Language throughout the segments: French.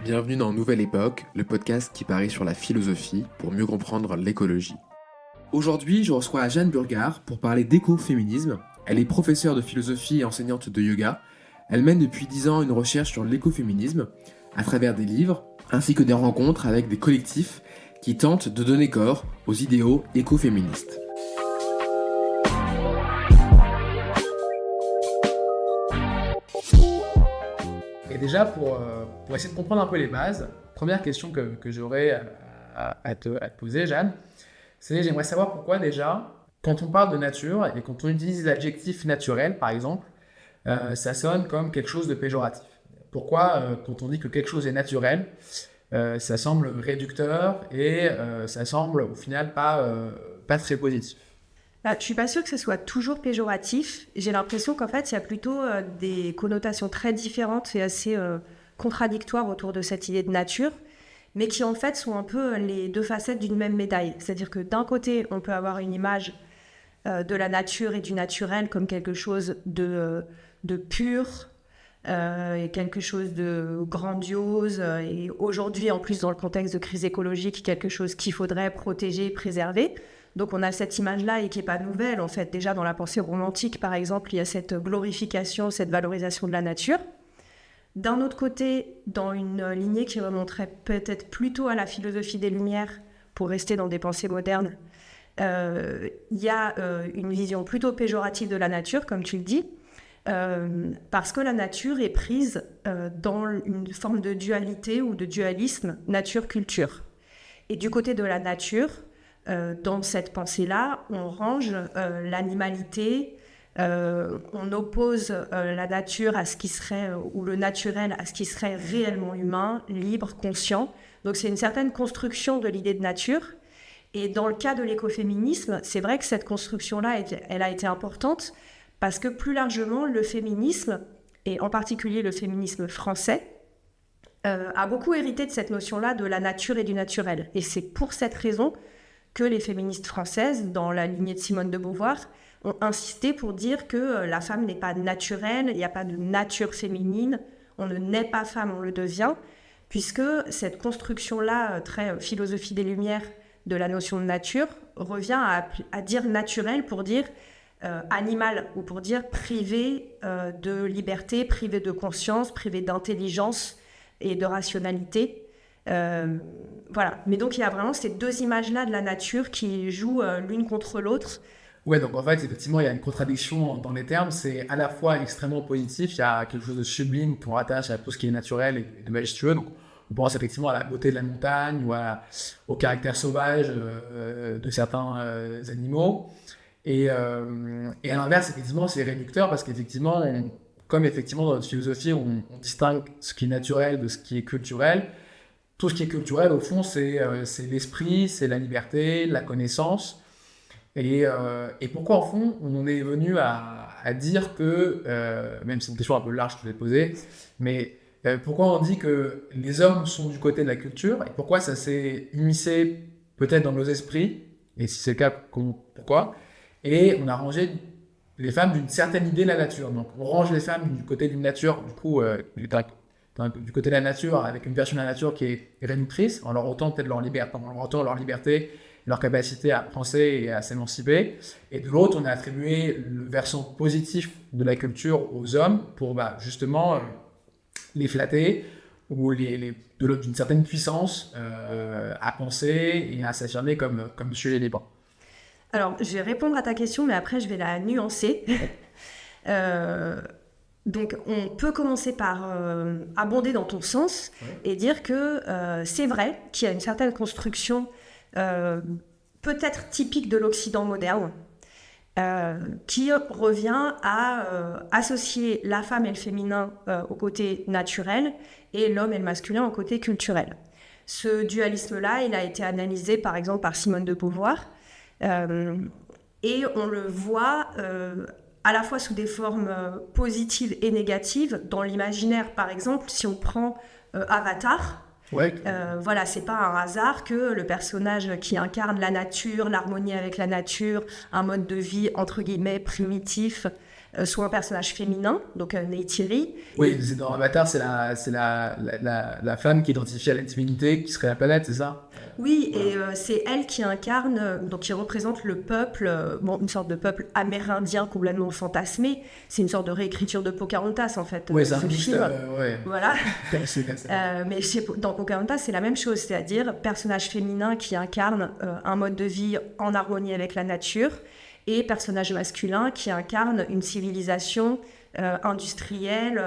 Bienvenue dans Nouvelle Époque, le podcast qui parie sur la philosophie pour mieux comprendre l'écologie. Aujourd'hui, je reçois Jeanne Burgard pour parler d'écoféminisme. Elle est professeure de philosophie et enseignante de yoga. Elle mène depuis 10 ans une recherche sur l'écoféminisme à travers des livres ainsi que des rencontres avec des collectifs qui tentent de donner corps aux idéaux écoféministes. Et déjà, pour essayer de comprendre un peu les bases, première question que j'aurais à te poser, Jeanne, c'est j'aimerais savoir pourquoi déjà, quand on parle de nature et quand on utilise l'adjectif naturel, par exemple, ça sonne comme quelque chose de péjoratif. Pourquoi, quand on dit que quelque chose est naturel, ça semble réducteur et ça semble au final pas très positif. Je ne suis pas sûre que ce soit toujours péjoratif. J'ai l'impression qu'en fait, il y a plutôt des connotations très différentes et assez contradictoires autour de cette idée de nature, mais qui en fait sont un peu les deux facettes d'une même médaille. C'est-à-dire que d'un côté, on peut avoir une image de la nature et du naturel comme quelque chose de pur, et quelque chose de grandiose, et aujourd'hui, en plus dans le contexte de crise écologique, quelque chose qu'il faudrait protéger, préserver. Donc on a cette image-là et qui n'est pas nouvelle, en fait. Déjà dans la pensée romantique, par exemple, il y a cette glorification, cette valorisation de la nature. D'un autre côté, dans une lignée qui remonterait peut-être plutôt à la philosophie des Lumières, pour rester dans des pensées modernes, il y a une vision plutôt péjorative de la nature, comme tu le dis, parce que la nature est prise dans une forme de dualité ou de dualisme nature-culture. Et du côté de la nature, dans cette pensée-là, on range l'animalité, on oppose la nature à ce qui serait, ou le naturel à ce qui serait réellement humain, libre, conscient. Donc c'est une certaine construction de l'idée de nature. Et dans le cas de l'écoféminisme, c'est vrai que cette construction-là, elle a été importante parce que plus largement, le féminisme, et en particulier le féminisme français, a beaucoup hérité de cette notion-là de la nature et du naturel. Et c'est pour cette raison que les féministes françaises, dans la lignée de Simone de Beauvoir, ont insisté pour dire que la femme n'est pas naturelle, il n'y a pas de nature féminine, on ne naît pas femme, on le devient, puisque cette construction-là, très philosophie des Lumières de la notion de nature, revient à dire naturel pour dire animal, ou pour dire privé de liberté, privé de conscience, privé d'intelligence et de rationalité. Voilà. Mais donc il y a vraiment ces deux images-là de la nature qui jouent l'une contre l'autre. Ouais, donc en fait, effectivement, il y a une contradiction dans les termes. C'est à la fois extrêmement positif, il y a quelque chose de sublime qu'on rattache à tout ce qui est naturel et de majestueux. Donc on pense effectivement à la beauté de la montagne ou au caractère sauvage de certains animaux. Et à l'inverse, effectivement, c'est réducteur parce qu'effectivement, comme effectivement dans notre philosophie, on distingue ce qui est naturel de ce qui est culturel. Tout ce qui est culturel, au fond, c'est l'esprit, c'est la liberté, la connaissance. Et pourquoi, au fond, on en est venu à dire que, même si c'est une question un peu large que je vais te poser, mais pourquoi on dit que les hommes sont du côté de la culture et pourquoi ça s'est immiscé peut-être dans nos esprits, et si c'est le cas, pourquoi? Et on a rangé les femmes d'une certaine idée de la nature. Donc on range les femmes du côté d'une nature, du coup, du côté de la nature, avec une version de la nature qui est réductrice, en leur ôtant peut-être leur liberté, leur capacité à penser et à s'émanciper. Et de l'autre, on a attribué le versant positif de la culture aux hommes pour justement les flatter ou d'une certaine puissance à penser et à s'affirmer comme sujet libre. Alors, je vais répondre à ta question, mais après, je vais la nuancer. Donc, on peut commencer par abonder dans ton sens et dire que c'est vrai qu'il y a une certaine construction peut-être typique de l'Occident moderne qui revient à associer la femme et le féminin au côté naturel et l'homme et le masculin au côté culturel. Ce dualisme-là, il a été analysé par exemple par Simone de Beauvoir et on le voit à la fois sous des formes positives et négatives. Dans l'imaginaire, par exemple, si on prend Avatar, voilà, c'est pas un hasard que le personnage qui incarne la nature, l'harmonie avec la nature, un mode de vie entre guillemets primitif, soit un personnage féminin, donc Neytiri. Oui, c'est dans Avatar, c'est la femme qui identifie à la divinité, qui serait la planète, c'est ça? Oui, et c'est elle qui incarne, donc qui représente le peuple, une sorte de peuple amérindien complètement fantasmé. C'est une sorte de réécriture de Pocahontas, en fait. Oui, c'est un ce mix, film. ouais. Voilà. C'est Mais dans Pocahontas, c'est la même chose, c'est-à-dire personnage féminin qui incarne un mode de vie en harmonie avec la nature, et personnage masculin qui incarne une civilisation industrielle,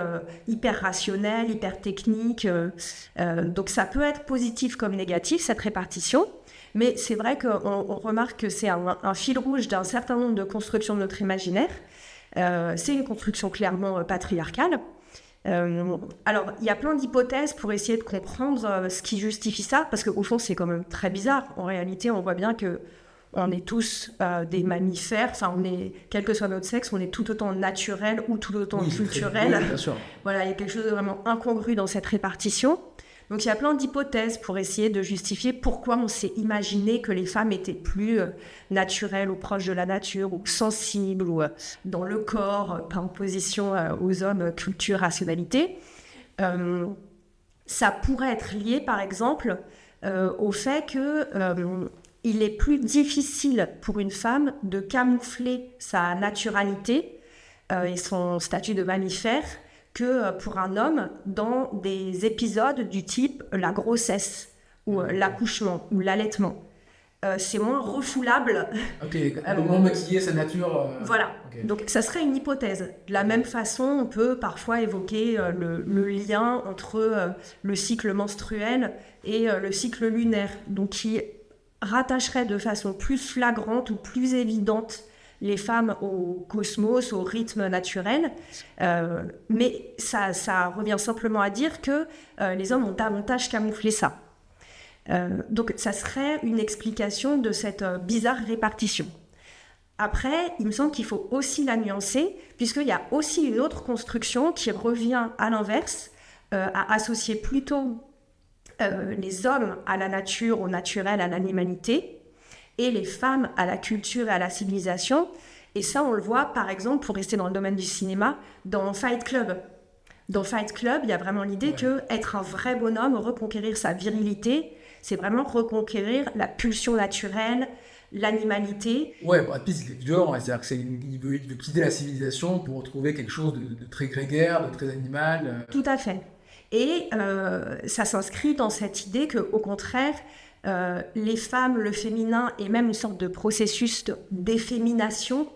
hyper rationnelle, hyper technique. Donc ça peut être positif comme négatif, cette répartition. Mais c'est vrai qu'on remarque que c'est un fil rouge d'un certain nombre de constructions de notre imaginaire. C'est une construction clairement patriarcale. Alors, il y a plein d'hypothèses pour essayer de comprendre ce qui justifie ça, parce qu'au fond, c'est quand même très bizarre. En réalité, on voit bien que on est tous des mammifères, enfin, quel que soit notre sexe, on est tout autant naturel ou tout autant culturel. Oui, bien sûr. Voilà, il y a quelque chose de vraiment incongru dans cette répartition. Donc, il y a plein d'hypothèses pour essayer de justifier pourquoi on s'est imaginé que les femmes étaient plus naturelles ou proches de la nature ou sensibles ou dans le corps par opposition aux hommes, culture, rationalité. Ça pourrait être lié, par exemple, au fait que il est plus difficile pour une femme de camoufler sa naturalité et son statut de mammifère que pour un homme dans des épisodes du type la grossesse ou l'accouchement ou l'allaitement. C'est moins refoulable. Ok, moins maquiller sa nature. Voilà, Okay. Donc ça serait une hypothèse. De la même façon, on peut parfois évoquer le lien entre le cycle menstruel et le cycle lunaire, donc qui rattacherait de façon plus flagrante ou plus évidente les femmes au cosmos, au rythme naturel. Mais ça revient simplement à dire que les hommes ont davantage camouflé ça. Donc ça serait une explication de cette bizarre répartition. Après, il me semble qu'il faut aussi la nuancer, puisqu'il y a aussi une autre construction qui revient à l'inverse, à associer plutôt les hommes à la nature, au naturel, à l'animalité, et les femmes à la culture et à la civilisation. Et ça, on le voit, par exemple, pour rester dans le domaine du cinéma, dans Fight Club. Dans Fight Club, il y a vraiment l'idée que être un vrai bonhomme, reconquérir sa virilité, c'est vraiment reconquérir la pulsion naturelle, l'animalité. Ouais, Brad Pitt, il est violent, c'est-à-dire qu'il veut quitter la civilisation pour retrouver quelque chose de très grégaire, de très animal. Tout à fait. Et ça s'inscrit dans cette idée qu'au contraire, les femmes, le féminin et même une sorte de processus d'effémination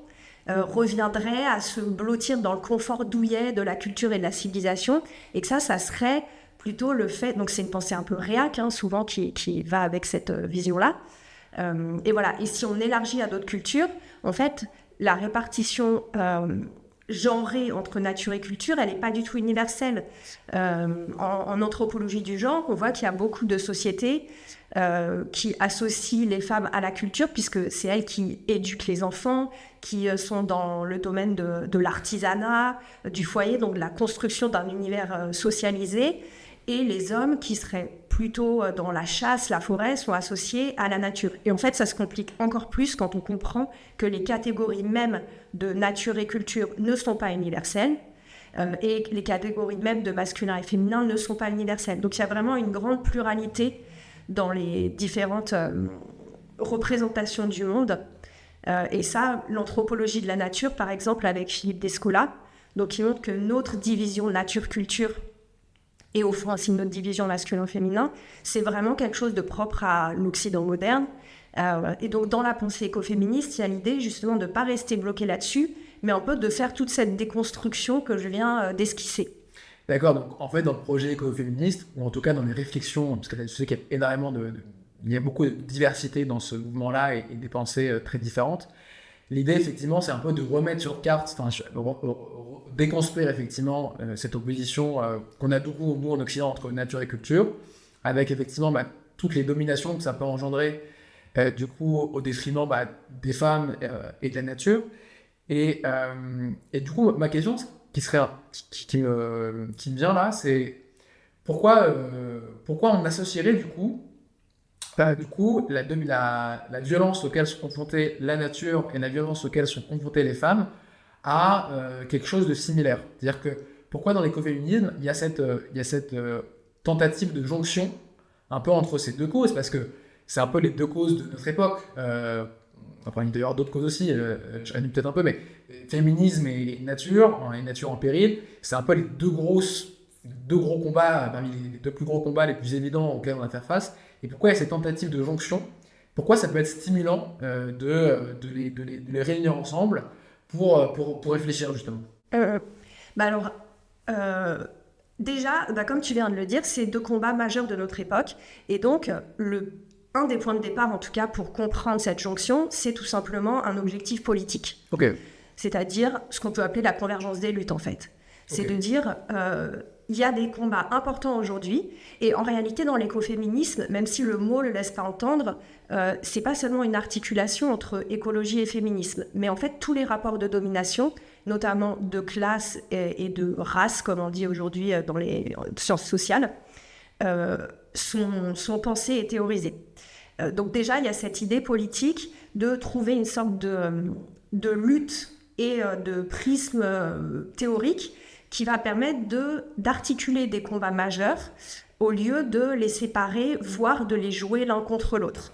reviendrait à se blottir dans le confort douillet de la culture et de la civilisation, et que ça serait plutôt le fait, donc c'est une pensée un peu réac, souvent qui va avec cette vision-là, et voilà, et si on élargit à d'autres cultures, en fait, la répartition genrée entre nature et culture, elle n'est pas du tout universelle. En anthropologie du genre, on voit qu'il y a beaucoup de sociétés qui associent les femmes à la culture, puisque c'est elles qui éduquent les enfants, qui sont dans le domaine de l'artisanat, du foyer, donc de la construction d'un univers socialisé, et les hommes qui seraient plutôt dans la chasse, la forêt, sont associés à la nature. Et en fait, ça se complique encore plus quand on comprend que les catégories même de nature et culture ne sont pas universelles, et les catégories même de masculin et féminin ne sont pas universelles. Donc il y a vraiment une grande pluralité dans les différentes représentations du monde. Et ça, l'anthropologie de la nature, par exemple, avec Philippe Descola, donc il montre que notre division nature-culture, et au fond aussi notre division masculin-féminin, c'est vraiment quelque chose de propre à l'Occident moderne. Et donc dans la pensée écoféministe, il y a l'idée justement de ne pas rester bloqué là-dessus, mais un peu de faire toute cette déconstruction que je viens d'esquisser. D'accord, donc en fait dans le projet écoféministe, ou en tout cas dans les réflexions, parce que je sais qu'il y a énormément il y a beaucoup de diversité dans ce mouvement-là et des pensées très différentes. L'idée, effectivement, c'est un peu de remettre sur carte, déconstruire effectivement cette opposition qu'on a beaucoup, nous, en Occident, entre nature et culture, avec effectivement toutes les dominations que ça peut engendrer, du coup, au détriment des femmes et de la nature. Et du coup, ma question qui me vient là, c'est pourquoi on associerait du coup la violence auquel sont confrontées la nature et la violence auquel sont confrontées les femmes à quelque chose de similaire. C'est-à-dire que pourquoi dans l'écoféminisme, il y a cette tentative de jonction un peu entre ces deux causes, parce que c'est un peu les deux causes de notre époque. Après, il doit y avoir d'autres causes aussi, j'annule peut-être un peu, mais féminisme et nature en péril, c'est un peu les deux gros combats, parmi les deux plus gros combats les plus évidents auxquels on va faire face. Et pourquoi il y a ces tentatives de jonction? Pourquoi ça peut être stimulant de les réunir ensemble pour réfléchir, justement? Alors, déjà, comme tu viens de le dire, c'est deux combats majeurs de notre époque. Et donc, un des points de départ, en tout cas, pour comprendre cette jonction, c'est tout simplement un objectif politique. Ok. C'est-à-dire ce qu'on peut appeler la convergence des luttes, en fait. C'est de dire, il y a des combats importants aujourd'hui, et en réalité, dans l'écoféminisme, même si le mot ne le laisse pas entendre, c'est pas seulement une articulation entre écologie et féminisme, mais en fait, tous les rapports de domination, notamment de classe et de race, comme on dit aujourd'hui dans les sciences sociales, sont pensés et théorisés. Donc déjà, il y a cette idée politique de trouver une sorte de lutte et de prisme théorique qui va permettre d'articuler des combats majeurs au lieu de les séparer, voire de les jouer l'un contre l'autre.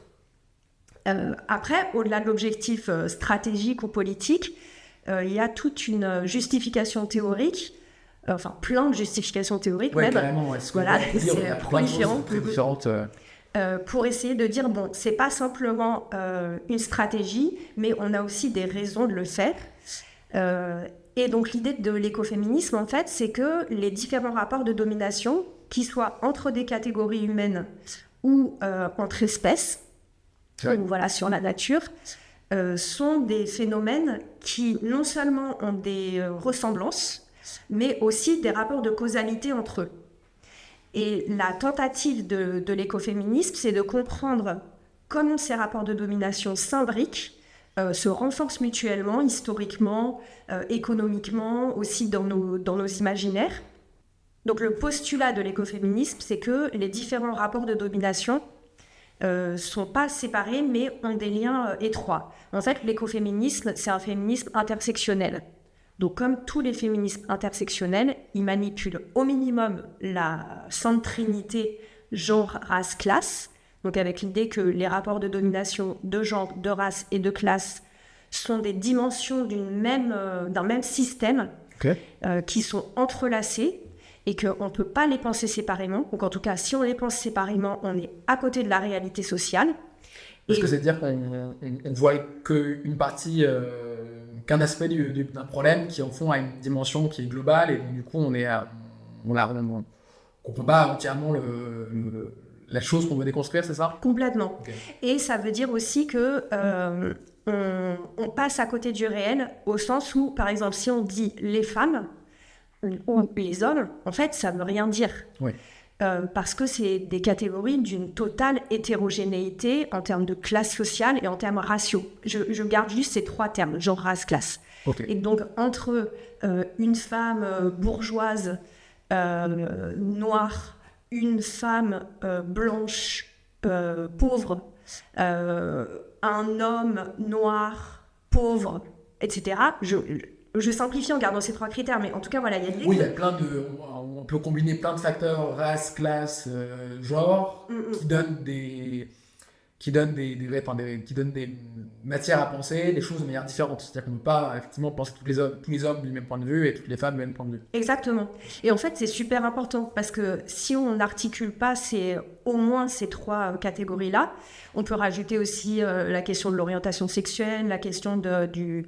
Après, au-delà de l'objectif stratégique ou politique, il y a toute une justification théorique, enfin plein de justifications théoriques même. Carrément, ouais, voilà, c'est proliférant. Pour essayer de dire, bon, c'est pas simplement une stratégie, mais on a aussi des raisons de le faire. Et donc l'idée de l'écoféminisme, en fait, c'est que les différents rapports de domination, qu'ils soient entre des catégories humaines ou entre espèces, ou voilà, sur la nature, sont des phénomènes qui non seulement ont des ressemblances, mais aussi des rapports de causalité entre eux. Et la tentative de l'écoféminisme, c'est de comprendre comment ces rapports de domination s'imbriquent, se renforcent mutuellement, historiquement, économiquement, aussi dans nos imaginaires. Donc le postulat de l'écoféminisme, c'est que les différents rapports de domination sont pas séparés, mais ont des liens étroits. En fait, l'écoféminisme, c'est un féminisme intersectionnel. Donc, comme tous les féminismes intersectionnels, ils manipulent au minimum la sainte trinité genre, race, classe. Donc, avec l'idée que les rapports de domination de genre, de race et de classe sont des dimensions d'un même système qui sont entrelacées et qu'on ne peut pas les penser séparément. Donc, en tout cas, si on les pense séparément, on est à côté de la réalité sociale. Est-ce que c'est-à-dire qu'on ne voit qu'une partie, qu'un aspect d'un problème qui, en fond, a une dimension qui est globale et donc, du coup, on comprend pas entièrement la chose qu'on veut déconstruire, c'est ça? Complètement. Okay. Et ça veut dire aussi que on passe à côté du réel au sens où, par exemple, si on dit les femmes ou les hommes, en fait, ça ne veut rien dire. Oui. Parce que c'est des catégories d'une totale hétérogénéité en termes de classe sociale et en termes raciaux. Je garde juste ces trois termes, genre, race, classe. Okay. Et donc, entre une femme bourgeoise noire, une femme blanche pauvre, un homme noir pauvre, etc., je simplifie en gardant ces trois critères, mais en tout cas, voilà, il y a Oui, il y a on peut combiner plein de facteurs, race, classe, genre, qui donnent des matières à penser, des choses de manière différente. C'est-à-dire qu'on ne peut pas effectivement penser tous les hommes du même point de vue et toutes les femmes du même point de vue. Exactement. Et en fait, c'est super important parce que si on n'articule pas au moins ces trois catégories-là, on peut rajouter aussi la question de l'orientation sexuelle, la question du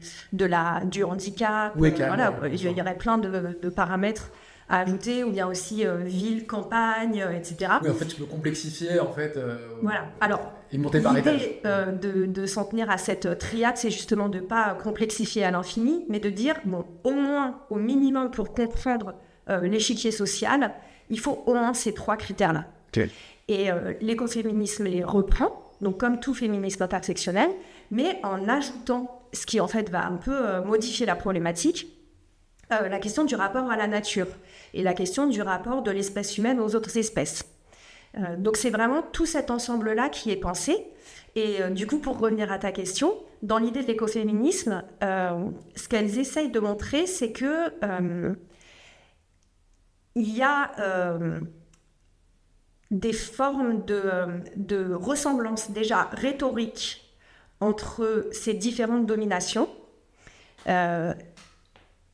handicap. Oui, voilà, il y aurait plein de paramètres à ajouter, ou bien aussi ville, campagne, etc. Oui, en fait, tu peux complexifier, en fait. Voilà. Alors, et monter par étapes. L'idée de s'en tenir à cette triade, c'est justement de ne pas complexifier à l'infini, mais de dire, bon, au moins, au minimum, pour comprendre l'échiquier social, il faut au moins ces trois critères-là. Okay. Et l'écoféminisme les reprend, donc comme tout féminisme intersectionnel, mais en ajoutant, ce qui en fait va un peu modifier la problématique, la question du rapport à la nature et la question du rapport de l'espèce humaine aux autres espèces. Donc c'est vraiment tout cet ensemble-là qui est pensé. Et du coup, pour revenir à ta question, dans l'idée de l'écoféminisme, ce qu'elles essayent de montrer, c'est que il y a des formes de ressemblance déjà rhétorique entre ces différentes dominations,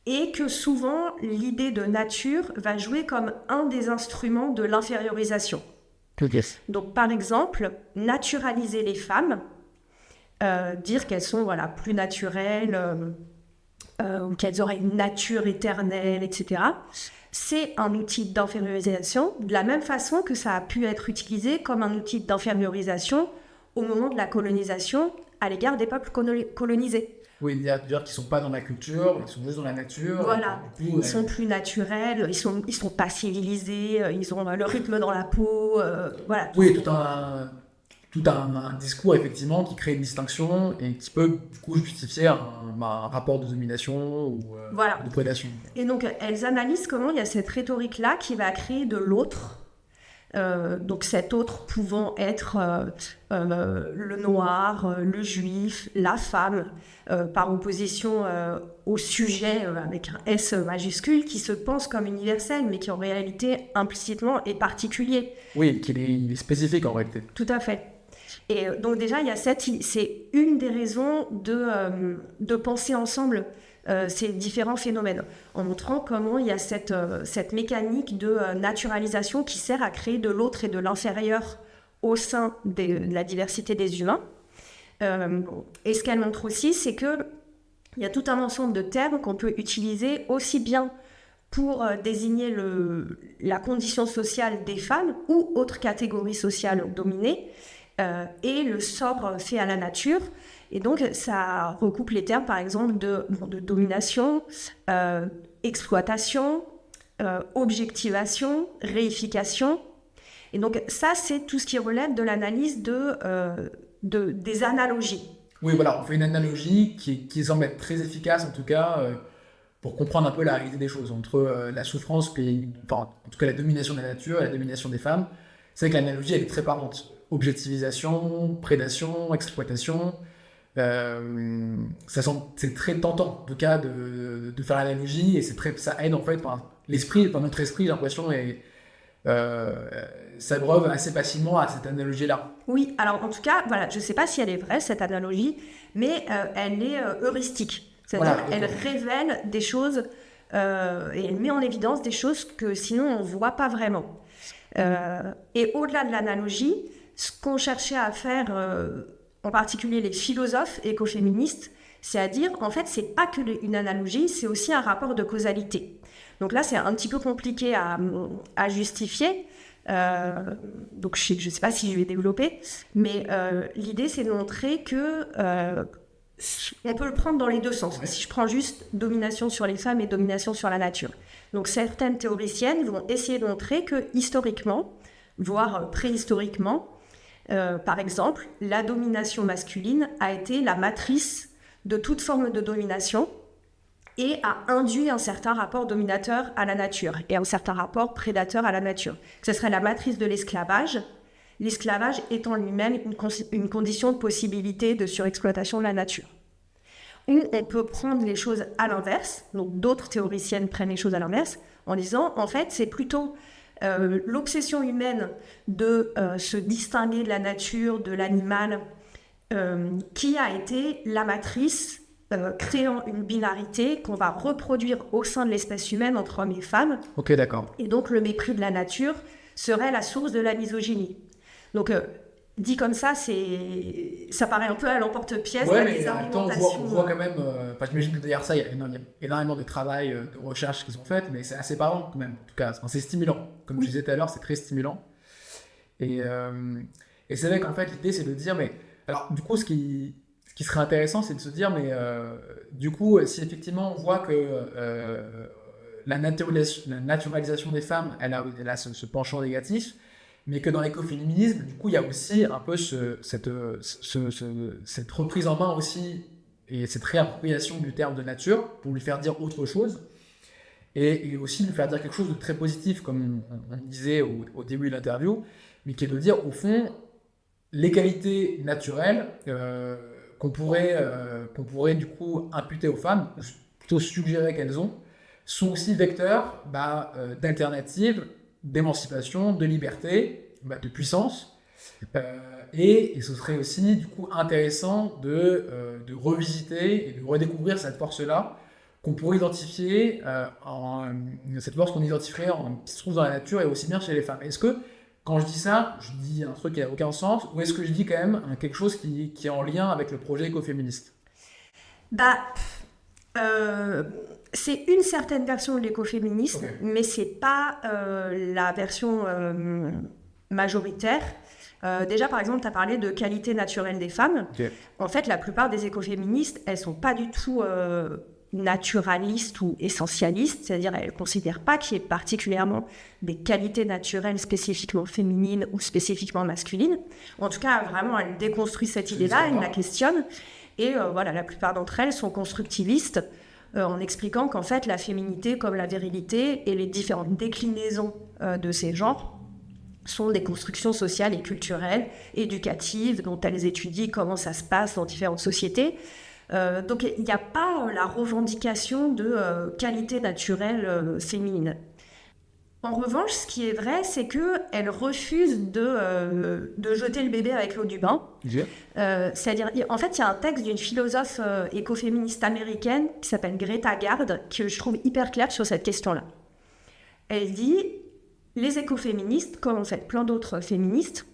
et que souvent l'idée de nature va jouer comme un des instruments de l'infériorisation. Yes. Donc par exemple, naturaliser les femmes, dire qu'elles sont plus naturelles, ou qu'elles auraient une nature éternelle, etc. C'est un outil d'infériorisation, de la même façon que ça a pu être utilisé comme un outil d'infériorisation au moment de la colonisation à l'égard des peuples colonisés. Oui, dire qu'ils ne sont pas dans la culture, ils sont juste dans la nature. Voilà, ils sont plus naturels, ils sont pas civilisés, ils ont le rythme dans la peau, voilà. Oui, tout un discours effectivement qui crée une distinction et qui peut du coup justifier un rapport de domination ou de prédation. Et donc elles analysent comment il y a cette rhétorique-là qui va créer de l'autre. Donc cet autre pouvant être le noir, le juif, la femme, par opposition au sujet avec un S majuscule qui se pense comme universel mais qui en réalité implicitement est particulier. Oui, il est spécifique en réalité. Tout à fait. Et donc déjà, c'est une des raisons de penser ensemble ces différents phénomènes, en montrant comment il y a cette mécanique de naturalisation qui sert à créer de l'autre et de l'inférieur au sein de la diversité des humains. Et ce qu'elle montre aussi, c'est qu'il y a tout un ensemble de termes qu'on peut utiliser aussi bien pour désigner la condition sociale des femmes ou autres catégories sociales dominées, et le sort fait à la nature. Et donc, ça recoupe les termes, par exemple, de domination, exploitation, objectivation, réification. Et donc, ça, c'est tout ce qui relève de l'analyse des analogies. Oui, voilà, on fait une analogie qui semble être très efficace, en tout cas, pour comprendre un peu la réalité des choses, entre la souffrance, en tout cas la domination de la nature et la domination des femmes. C'est que l'analogie, elle est très parlante. Objectivisation, prédation, exploitation. C'est très tentant en tout cas de faire l'analogie et ça aide en fait notre esprit, j'ai l'impression, s'abreuve assez facilement à cette analogie là. Oui, alors en tout cas, voilà, je ne sais pas si elle est vraie cette analogie, mais elle est heuristique, c'est-à-dire elle révèle des choses et elle met en évidence des choses que sinon on ne voit pas vraiment. Et au-delà de l'analogie, ce qu'on cherchait à faire, en particulier les philosophes écoféministes, c'est à dire, en fait, c'est pas qu'une analogie, c'est aussi un rapport de causalité. Donc là, c'est un petit peu compliqué à justifier. Donc je ne sais pas si je vais développer, mais l'idée, c'est de montrer que on peut le prendre dans les deux sens. Si je prends juste domination sur les femmes et domination sur la nature. Donc certaines théoriciennes vont essayer de montrer que historiquement, voire préhistoriquement, par exemple, la domination masculine a été la matrice de toute forme de domination et a induit un certain rapport dominateur à la nature et un certain rapport prédateur à la nature. Ce serait la matrice de l'esclavage, l'esclavage étant lui-même une condition de possibilité de surexploitation de la nature. Ou on peut prendre les choses à l'inverse, donc d'autres théoriciennes prennent les choses à l'inverse, en disant, en fait, c'est plutôt l'obsession humaine de se distinguer de la nature, de l'animal, qui a été la matrice créant une binarité qu'on va reproduire au sein de l'espèce humaine entre hommes et femmes. Ok, d'accord. Et donc le mépris de la nature serait la source de la misogynie. Donc dit comme ça, ça paraît un peu à l'emporte-pièce. Ouais, mais en même temps, on voit quand même... j'imagine que derrière ça, il y a énormément de travail, de recherche qu'ils ont fait, mais c'est assez parlant quand même. En tout cas, c'est stimulant. Comme je disais tout à l'heure, c'est très stimulant. Et c'est vrai qu'en fait, l'idée, c'est de dire... Mais alors, du coup, ce qui serait intéressant, c'est de se dire, mais du coup, si effectivement on voit que la naturalisation des femmes, elle a ce penchant négatif, mais que dans l'écoféminisme, du coup, il y a aussi un peu cette reprise en main aussi, et cette réappropriation du terme de nature, pour lui faire dire autre chose. et aussi lui faire dire quelque chose de très positif, comme on disait au début de l'interview, mais qui est de dire, au fond, les qualités naturelles qu'on pourrait du coup imputer aux femmes, ou plutôt suggérer qu'elles ont, sont aussi vecteurs d'alternatives, d'émancipation, de liberté, de puissance. Et ce serait aussi du coup intéressant de revisiter et de redécouvrir cette force-là qu'on pourrait identifier, cette force qu'on identifierait qui se trouve dans la nature et aussi bien chez les femmes. Est-ce que, quand je dis ça, je dis un truc qui n'a aucun sens, ou est-ce que je dis quand même quelque chose qui est en lien avec le projet écoféministe? C'est une certaine version de l'écoféminisme, Okay. mais c'est pas la version majoritaire. Déjà, par exemple, tu as parlé de qualité naturelle des femmes. Okay. En fait, la plupart des écoféministes, elles sont pas du tout naturalistes ou essentialistes, c'est-à-dire elles ne considèrent pas qu'il y ait particulièrement des qualités naturelles spécifiquement féminines ou spécifiquement masculines. En tout cas, vraiment, elles déconstruisent cette idée-là, elles la questionnent. Et voilà, la plupart d'entre elles sont constructivistes en expliquant qu'en fait, la féminité comme la virilité et les différentes déclinaisons de ces genres sont des constructions sociales et culturelles, éducatives, dont elles étudient comment ça se passe dans différentes sociétés. Donc il n'y a pas la revendication de qualité naturelle féminine. En revanche, ce qui est vrai, c'est qu'elles refusent de jeter le bébé avec l'eau du bain. C'est-à-dire, en fait, il y a un texte d'une philosophe écoféministe américaine qui s'appelle Greta Garde, que je trouve hyper clair sur cette question-là. Elle dit... Les écoféministes, comme en fait plein d'autres féministes,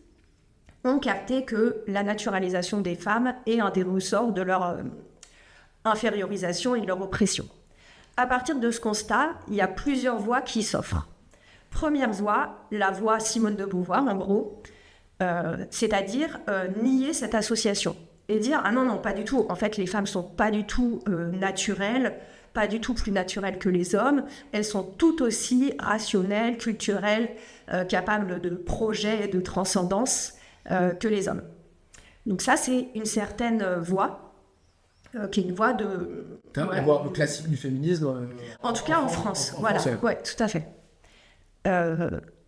ont capté que la naturalisation des femmes est un des ressorts de leur infériorisation et de leur oppression. À partir de ce constat, il y a plusieurs voies qui s'offrent. Première voie, la voie Simone de Beauvoir, en gros, c'est-à-dire nier cette association et dire « Ah non, pas du tout, en fait les femmes sont pas du tout naturelles », pas du tout plus naturelles que les hommes. Elles sont tout aussi rationnelles, culturelles, capables de projet et de transcendance que les hommes. Donc ça, c'est une certaine voie, qui est une voie de... La voie classique du féminisme. En tout cas en France, voilà. Ouais, tout à fait.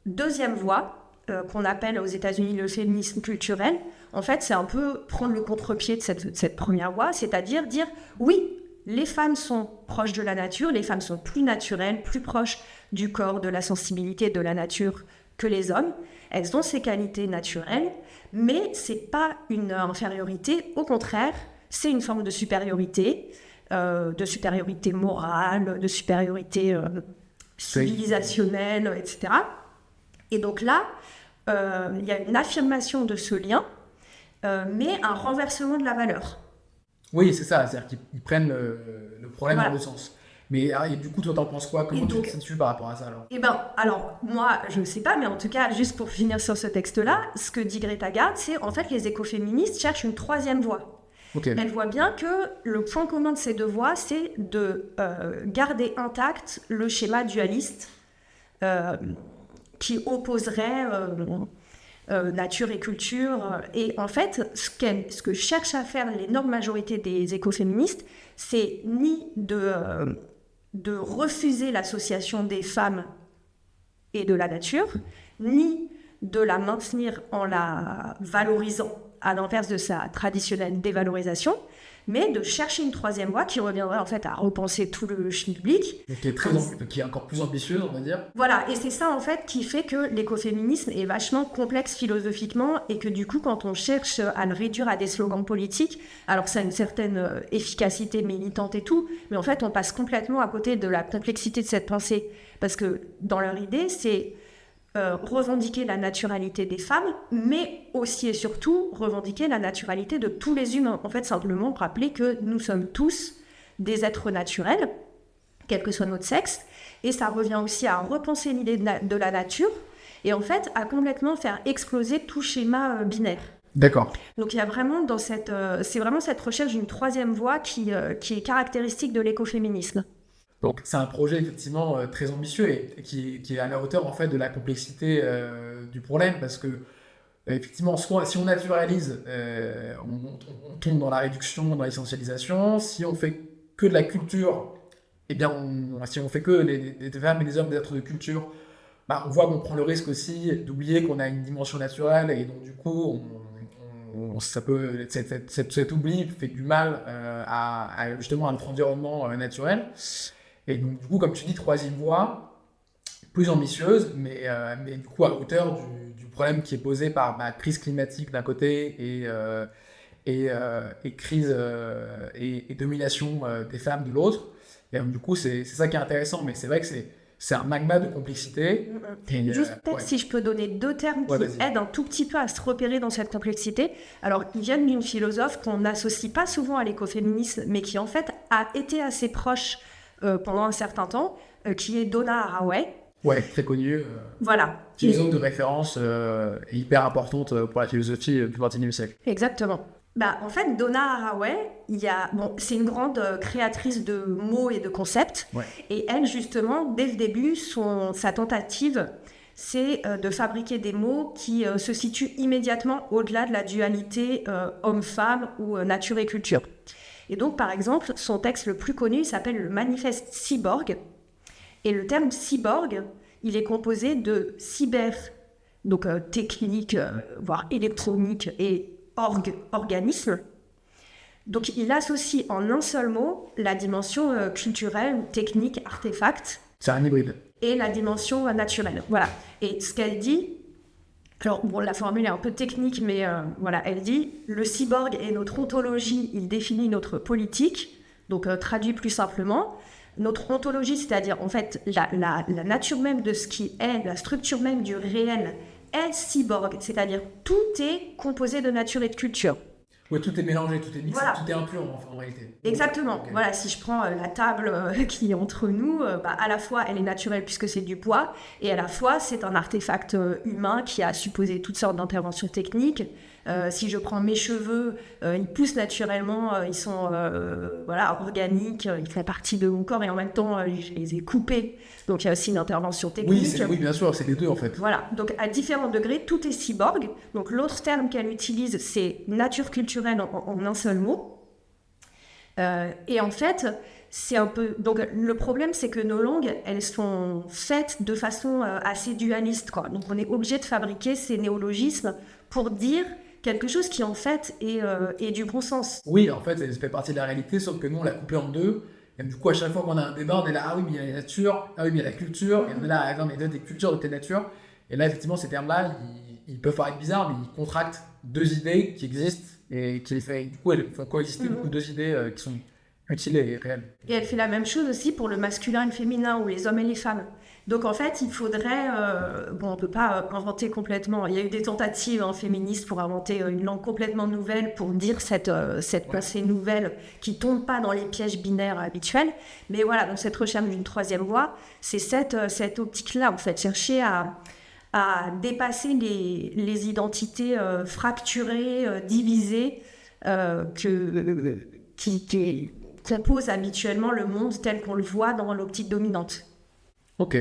Deuxième voie, qu'on appelle aux États-Unis le féminisme culturel, en fait, c'est un peu prendre le contre-pied de cette première voie, c'est-à-dire dire oui, les femmes sont proches de la nature, les femmes sont plus naturelles, plus proches du corps, de la sensibilité, de la nature que les hommes. Elles ont ces qualités naturelles, mais c'est pas une infériorité. Au contraire, c'est une forme de supériorité morale, de supériorité civilisationnelle, etc. Et donc là, il y a une affirmation de ce lien, mais un renversement de la valeur. Oui, c'est ça, c'est-à-dire qu'ils prennent le problème dans le sens. Mais et du coup, toi, t'en penses quoi? Comment tu te situes par rapport à ça alors? Alors, moi, je ne sais pas, mais en tout cas, juste pour finir sur ce texte-là, ce que dit Greta Garde, c'est en fait les écoféministes cherchent une troisième voie. Okay. Elle voit bien que le point commun de ces deux voies, c'est de garder intact le schéma dualiste qui opposerait nature et culture. Et en fait, ce que cherche à faire l'énorme majorité des écoféministes, c'est ni de refuser l'association des femmes et de la nature, ni de la maintenir en la valorisant à l'inverse de sa traditionnelle dévalorisation, mais de chercher une troisième voie qui reviendrait en fait à repenser tout le schmilblick. Qui est encore plus ambitieuse, on va dire. Voilà, et c'est ça en fait qui fait que l'écoféminisme est vachement complexe philosophiquement et que du coup quand on cherche à le réduire à des slogans politiques, alors ça a une certaine efficacité militante et tout, mais en fait on passe complètement à côté de la complexité de cette pensée, parce que dans leur idée c'est revendiquer la naturalité des femmes, mais aussi et surtout revendiquer la naturalité de tous les humains. En fait, simplement rappeler que nous sommes tous des êtres naturels, quel que soit notre sexe, et ça revient aussi à repenser l'idée de la nature, et en fait à complètement faire exploser tout schéma binaire. D'accord. Donc il y a vraiment c'est vraiment cette recherche d'une troisième voie qui est caractéristique de l'écoféminisme. Donc c'est un projet effectivement très ambitieux et qui est à la hauteur en fait de la complexité du problème, parce que effectivement si on naturalise, on tombe dans la réduction, dans l'essentialisation. Si on fait que de la culture eh bien, si on fait que des femmes et des hommes, des êtres de culture, on voit qu'on prend le risque aussi d'oublier qu'on a une dimension naturelle et donc du coup, cet oubli fait du mal justement à notre environnement naturel. Et donc du coup, comme tu dis, troisième voie, plus ambitieuse, mais du coup à hauteur du problème qui est posé par crise climatique d'un côté et crise et domination des femmes de l'autre. Et donc, du coup, c'est ça qui est intéressant, mais c'est vrai que c'est un magma de complexité. Juste peut-être si je peux donner 2 termes qui aident un tout petit peu à se repérer dans cette complexité. Alors, ils viennent d'une philosophe qu'on n'associe pas souvent à l'écoféminisme, mais qui en fait a été assez proche pendant un certain temps, qui est Donna Haraway. Ouais, très connue. Voilà. Philosophe de référence hyper importante pour la philosophie du XXIe siècle. Exactement. En fait, Donna Haraway, c'est une grande créatrice de mots et de concepts. Ouais. Et elle, justement, dès le début, sa tentative, c'est de fabriquer des mots qui se situent immédiatement au-delà de la dualité homme-femme ou nature et culture. Et donc, par exemple, son texte le plus connu s'appelle le Manifeste Cyborg. Et le terme cyborg, il est composé de cyber, donc technique, voire électronique, et organisme. Donc il associe en un seul mot la dimension culturelle, technique, artefact. C'est un hybride. Et la dimension naturelle. Voilà. Et ce qu'elle dit, alors bon, la formule est un peu technique, mais voilà, elle dit le cyborg est notre ontologie, il définit notre politique. Donc traduit plus simplement, notre ontologie, c'est-à-dire en fait la nature même de ce qui est, la structure même du réel, est cyborg, c'est-à-dire tout est composé de nature et de culture. Ouais, tout est mélangé, tout est mixé, voilà. Tout est impur en réalité. Exactement. Okay. Voilà, si je prends la table qui est entre nous, à la fois elle est naturelle puisque c'est du bois, et à la fois c'est un artefact humain qui a supposé toutes sortes d'interventions techniques. Si je prends mes cheveux, ils poussent naturellement, ils sont organiques, ils font partie de mon corps et en même temps je les ai coupés. Donc il y a aussi une intervention technique. Oui, bien sûr, c'est les deux en fait. Voilà, donc à différents degrés, tout est cyborg. Donc l'autre terme qu'elle utilise, c'est nature culturelle en un seul mot. Et en fait, c'est un peu. Donc le problème, c'est que nos langues, elles sont faites de façon assez dualiste, quoi. Donc on est obligé de fabriquer ces néologismes pour dire quelque chose qui en fait est du bon sens. Oui, en fait, ça fait partie de la réalité, sauf que nous on l'a coupé en deux. Et du coup, à chaque fois qu'on a un débat, on est là, ah oui, mais il y a la nature, ah oui, mais il y a la culture, et on est là, ah non, mais il y a des cultures, de nature. Et là, effectivement, ces termes-là, ils peuvent paraître bizarres, mais ils contractent deux idées qui existent et qui les fait, du coup, elles font coexister beaucoup deux idées qui sont utiles et réelles. Et elle fait la même chose aussi pour le masculin et le féminin, ou les hommes et les femmes. Donc en fait, il faudrait... on ne peut pas inventer complètement. Il y a eu des tentatives féministes pour inventer une langue complètement nouvelle, pour dire cette pensée nouvelle qui ne tombe pas dans les pièges binaires habituels. Mais voilà, donc cette recherche d'une troisième voie, c'est cette optique-là, en fait, chercher à dépasser les identités fracturées, divisées, qui composent habituellement le monde tel qu'on le voit dans l'optique dominante. Ok.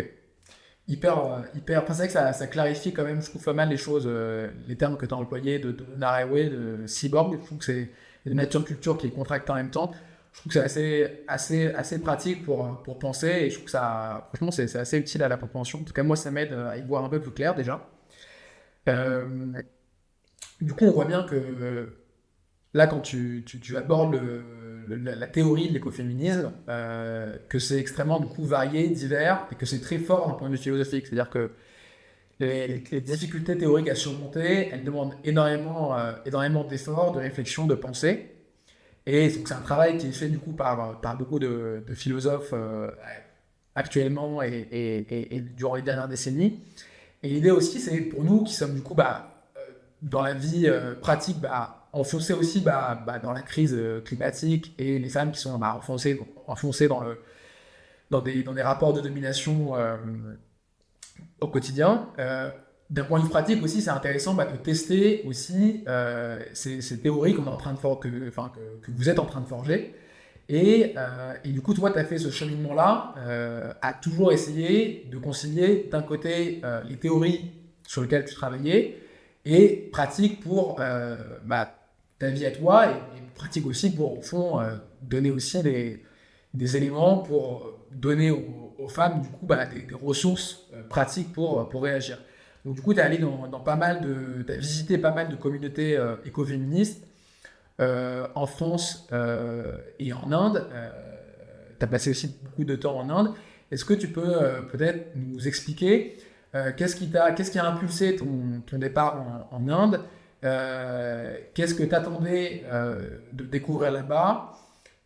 Hyper. Enfin, c'est vrai que ça clarifie quand même, je trouve, pas mal les choses, les termes que tu as employés de Haraway, de cyborg. Je trouve que c'est de nature culture qui est contractée en même temps. Je trouve que c'est assez pratique pour penser, et je trouve que ça, franchement, c'est assez utile à la compréhension. En tout cas, moi, ça m'aide à y voir un peu plus clair déjà. Du coup, on voit bien que là, quand tu abordes la théorie de l'écoféminisme, que c'est extrêmement du coup varié, divers, et que c'est très fort d'un point de vue philosophique. C'est-à-dire que les difficultés théoriques à surmonter, elles demandent énormément d'efforts, de réflexion, de pensée. Et donc c'est un travail qui est fait du coup par beaucoup de philosophes actuellement et durant les dernières décennies. Et l'idée aussi, c'est pour nous qui sommes du coup dans la vie pratique, enfoncés aussi dans la crise climatique, et les femmes qui sont enfoncées dans des rapports de domination au quotidien. D'un point de vue pratique aussi, c'est intéressant de tester aussi ces théories qu'on est en train que vous êtes en train de forger. Et du coup, toi, tu as fait ce cheminement-là à toujours essayer de concilier d'un côté les théories sur lesquelles tu travaillais et pratique pour ta vie à toi, et pratique aussi pour, au fond, donner aussi des éléments pour donner aux femmes du coup des ressources pratiques pour réagir. Donc du coup, tu es allé t'as visité pas mal de communautés écoféministes en France et en Inde. Tu as passé aussi beaucoup de temps en Inde. Est-ce que tu peux peut-être nous expliquer qu'est-ce qui a impulsé ton départ en Inde? Qu'est-ce que tu attendais de découvrir là-bas?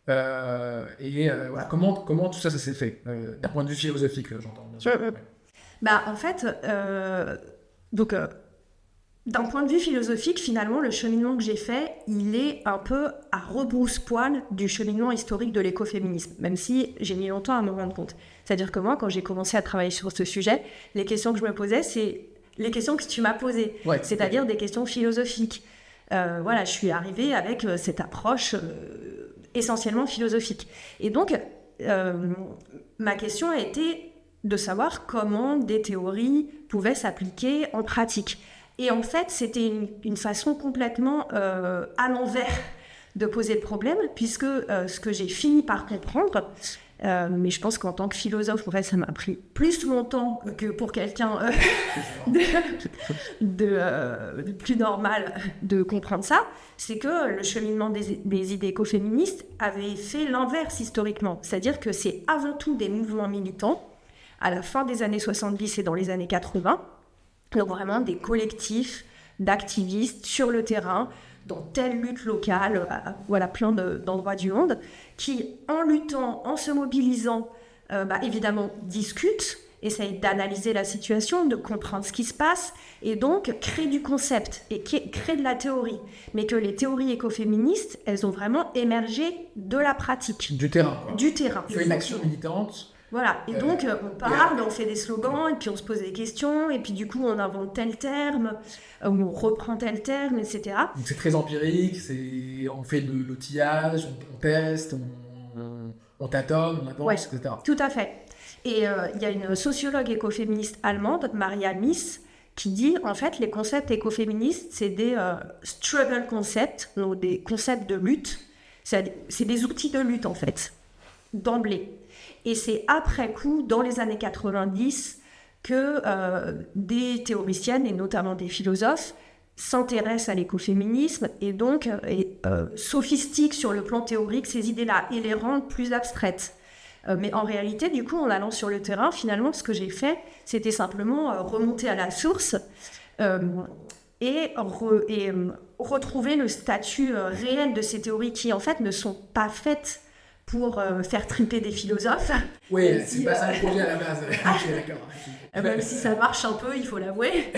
Voilà, comment tout ça s'est fait d'un point de vue philosophique, j'entends bien sûr. Ouais. En fait, d'un point de vue philosophique, finalement, le cheminement que j'ai fait, il est un peu à rebrousse-poil du cheminement historique de l'écoféminisme, même si j'ai mis longtemps à me rendre compte. C'est-à-dire que moi, quand j'ai commencé à travailler sur ce sujet, les questions que je me posais, c'est les questions que tu m'as posées, c'est-à-dire des questions philosophiques. Je suis arrivée avec cette approche essentiellement philosophique. Et donc, ma question a été de savoir comment des théories pouvaient s'appliquer en pratique. Et en fait, c'était une façon complètement à l'envers de poser le problème, puisque ce que j'ai fini par comprendre, mais je pense qu'en tant que philosophe, en fait, ça m'a pris plus longtemps que pour quelqu'un de plus normal de comprendre ça, c'est que le cheminement des idées écoféministes avait fait l'inverse historiquement. C'est-à-dire que c'est avant tout des mouvements militants, à la fin des années 70 et dans les années 80, donc vraiment des collectifs d'activistes sur le terrain, dans telle lutte locale, plein d'endroits du monde, qui, en luttant, en se mobilisant, évidemment, discutent, essayent d'analyser la situation, de comprendre ce qui se passe, et donc créent du concept, et créent de la théorie. Mais que les théories écoféministes, elles ont vraiment émergé de la pratique. Du terrain. Du terrain. Tu as une action militante. Voilà, et donc on parle, on fait des slogans, et puis on se pose des questions, et puis du coup on invente tel terme, on reprend tel terme, etc. Donc c'est très empirique, on fait de l'outillage, on teste, on tâtonne, on avance, etc. Tout à fait. Et il y a une sociologue écoféministe allemande, Maria Mies, qui dit en fait les concepts écoféministes, c'est des struggle concepts, donc des concepts de lutte, c'est des outils de lutte en fait, d'emblée. Et c'est après coup, dans les années 90, que des théoriciennes, et notamment des philosophes, s'intéressent à l'écoféminisme et donc sophistiquent sur le plan théorique ces idées-là et les rendent plus abstraites. Mais en réalité, du coup, en allant sur le terrain, finalement, ce que j'ai fait, c'était simplement remonter à la source et retrouver le statut réel de ces théories qui, en fait, ne sont pas faites pour faire triper des philosophes. Oui, c'est pas ça le projet à la base. D'accord. Même si ça marche un peu, il faut l'avouer.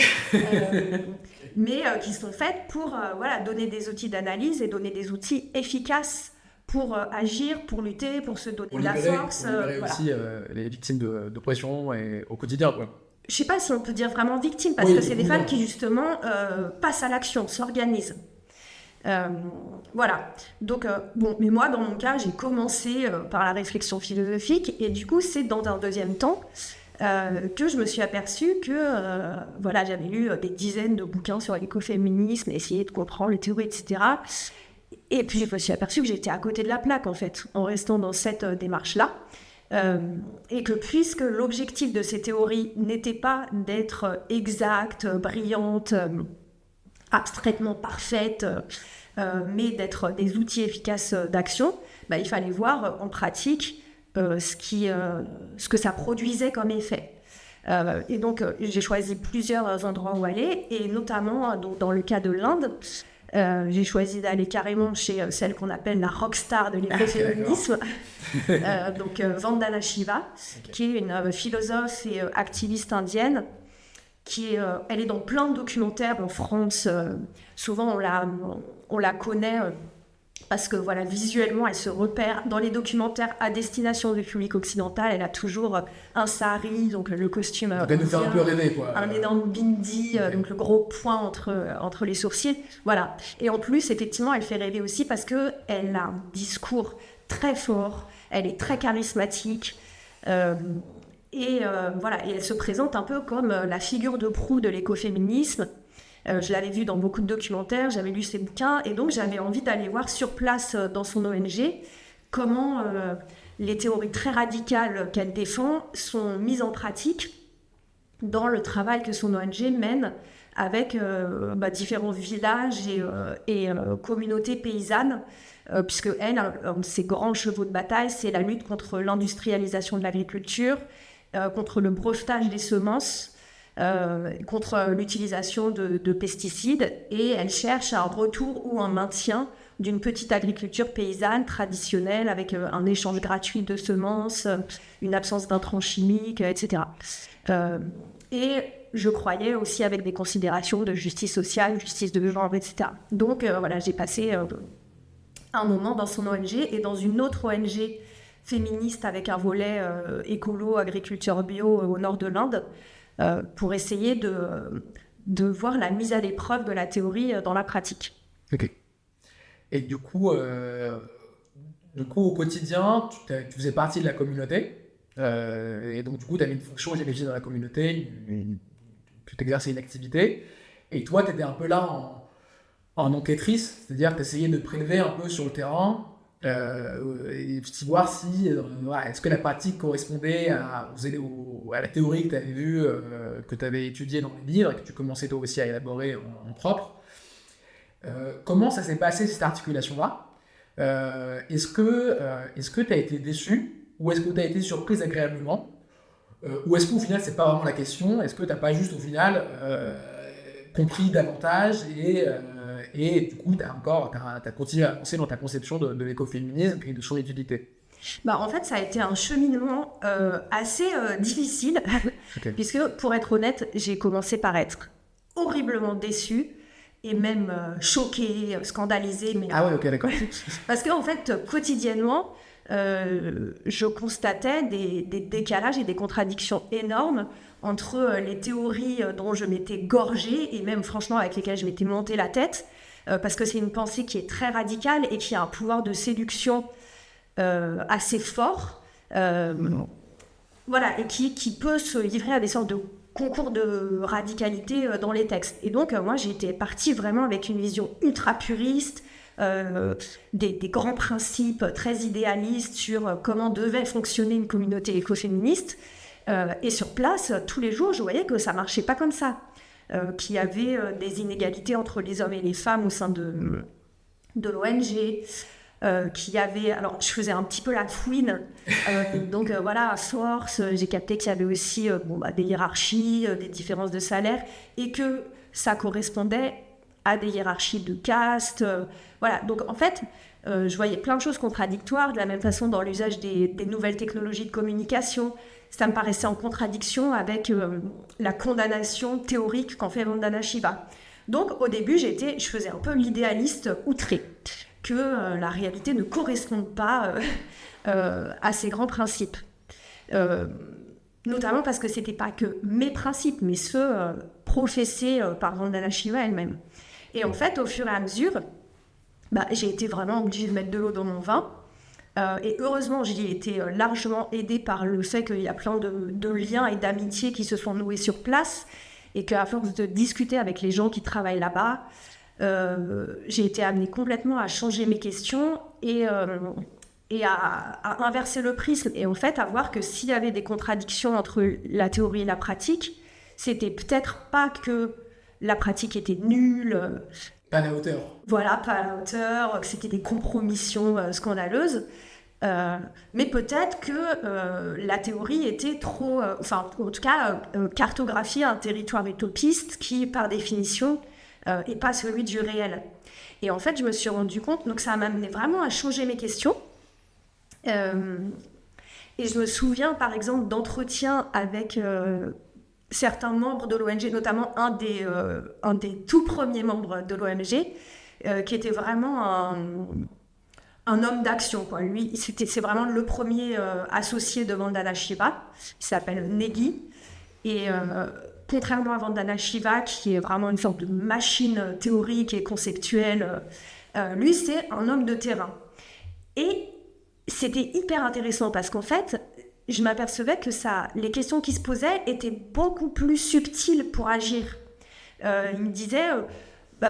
Mais qui sont faites pour donner des outils d'analyse et donner des outils efficaces pour agir, pour lutter, pour se donner de la force. Pour libérer aussi les victimes d'oppression au quotidien, quoi. Je ne sais pas si on peut dire vraiment victimes, parce que c'est des femmes qui, justement, passent à l'action, s'organisent. Donc mais moi dans mon cas j'ai commencé par la réflexion philosophique et du coup c'est dans un deuxième temps que je me suis aperçue que j'avais lu des dizaines de bouquins sur l'écoféminisme, essayé de comprendre les théories, etc. Et puis je me suis aperçue que j'étais à côté de la plaque en fait en restant dans cette démarche-là. Et que puisque l'objectif de ces théories n'était pas d'être exacte, brillante, abstraitement parfaite, mais d'être des outils efficaces d'action, il fallait voir en pratique ce que ça produisait comme effet. Et donc, j'ai choisi plusieurs endroits où aller, et notamment dans le cas de l'Inde, j'ai choisi d'aller carrément chez celle qu'on appelle la rockstar de l'écoféminisme, donc Vandana Shiva, qui est une philosophe et activiste indienne, elle est dans plein de documentaires en France. Souvent, on la connaît parce que visuellement, elle se repère dans les documentaires à destination du public occidental. Elle a toujours un sari, donc le costume. Elle nous fait un peu rêver, quoi. Un énorme bindi, donc le gros point entre les sourcils. Voilà. Et en plus, effectivement, elle fait rêver aussi parce qu'elle a un discours très fort. Elle est très charismatique. Et elle se présente un peu comme la figure de proue de l'écoféminisme. Je l'avais vue dans beaucoup de documentaires, j'avais lu ses bouquins, et donc j'avais envie d'aller voir sur place dans son ONG comment les théories très radicales qu'elle défend sont mises en pratique dans le travail que son ONG mène avec différents villages et communautés paysannes, puisque elle, ses grands chevaux de bataille, c'est la lutte contre l'industrialisation de l'agriculture, contre le brevetage des semences, contre l'utilisation de pesticides, et elle cherche un retour ou un maintien d'une petite agriculture paysanne traditionnelle avec un échange gratuit de semences, une absence d'intrants chimiques, etc. Et je croyais aussi avec des considérations de justice sociale, justice de genre, etc. Donc j'ai passé un moment dans son ONG et dans une autre ONG féministe avec un volet écolo, agriculture bio au nord de l'Inde, pour essayer de voir la mise à l'épreuve de la théorie dans la pratique. Ok. Et du coup, au quotidien, tu faisais partie de la communauté. Et donc, du coup, tu avais une fonction, j'imagine, dans la communauté, tu t'exerçais une activité. Et toi, tu étais un peu là en enquêtrice, c'est-à-dire que tu essayais de prélever un peu sur le terrain et voir si est-ce que la pratique correspondait à la théorie que tu avais vue, que tu avais étudiée dans les livres et que tu commençais toi aussi à élaborer en propre. Comment ça s'est passé cette articulation-là? Est-ce que tu as été déçu ou est-ce que tu as été surprise agréablement? Ou est-ce qu'au final, c'est pas vraiment la question? Est-ce que tu n'as pas juste au final compris davantage et du coup, tu as continué à avancer dans ta conception de l'écoféminisme et de son utilité? En fait, ça a été un cheminement assez difficile, okay. Puisque, pour être honnête, j'ai commencé par être horriblement déçue et même choquée, scandalisée. Ah ouais, ok, d'accord. Parce qu'en fait, quotidiennement, je constatais des décalages et des contradictions énormes entre les théories dont je m'étais gorgée et même franchement avec lesquelles je m'étais monté la tête, parce que c'est une pensée qui est très radicale et qui a un pouvoir de séduction assez fort, et qui peut se livrer à des sortes de concours de radicalité dans les textes. Et donc, moi, j'étais partie vraiment avec une vision ultra puriste, des grands principes très idéalistes sur comment devait fonctionner une communauté écoféministe. Et sur place, tous les jours, je voyais que ça ne marchait pas comme ça, qu'il y avait des inégalités entre les hommes et les femmes au sein de l'ONG, qu'il y avait... Alors, je faisais un petit peu la fouine, donc à force, j'ai capté qu'il y avait aussi des hiérarchies, des différences de salaire, et que ça correspondait à des hiérarchies de caste. Donc en fait, je voyais plein de choses contradictoires, de la même façon dans l'usage des nouvelles technologies de communication. Ça me paraissait en contradiction avec la condamnation théorique qu'en fait Vandana Shiva. Donc au début, je faisais un peu l'idéaliste outré, que la réalité ne corresponde pas à ces grands principes. Notamment parce que c'était pas que mes principes, mais ceux professés par Vandana Shiva elle-même. Et en fait, au fur et à mesure, j'ai été vraiment obligée de mettre de l'eau dans mon vin. Et heureusement, j'y ai été largement aidée par le fait qu'il y a plein de liens et d'amitiés qui se sont noués sur place, et qu'à force de discuter avec les gens qui travaillent là-bas, j'ai été amenée complètement à changer mes questions et à inverser le prisme. Et en fait, à voir que s'il y avait des contradictions entre la théorie et la pratique, c'était peut-être pas que la pratique était nulle. Pas à la hauteur. Voilà, pas à la hauteur, que c'était des compromissions scandaleuses. Mais peut-être que la théorie était trop... en tout cas, cartographier un territoire utopiste qui, par définition, n'est pas celui du réel. Et en fait, je me suis rendu compte, donc ça m'a amené vraiment à changer mes questions. Et je me souviens, par exemple, d'entretiens avec... certains membres de l'ONG, notamment un des tout premiers membres de l'ONG, qui était vraiment un homme d'action, quoi. Lui, c'est vraiment le premier associé de Vandana Shiva. Il s'appelle Negi. Et contrairement à Vandana Shiva, qui est vraiment une sorte de machine théorique et conceptuelle, lui, c'est un homme de terrain. Et c'était hyper intéressant parce qu'en fait, je m'apercevais que les questions qui se posaient étaient beaucoup plus subtiles pour agir. Il me disait,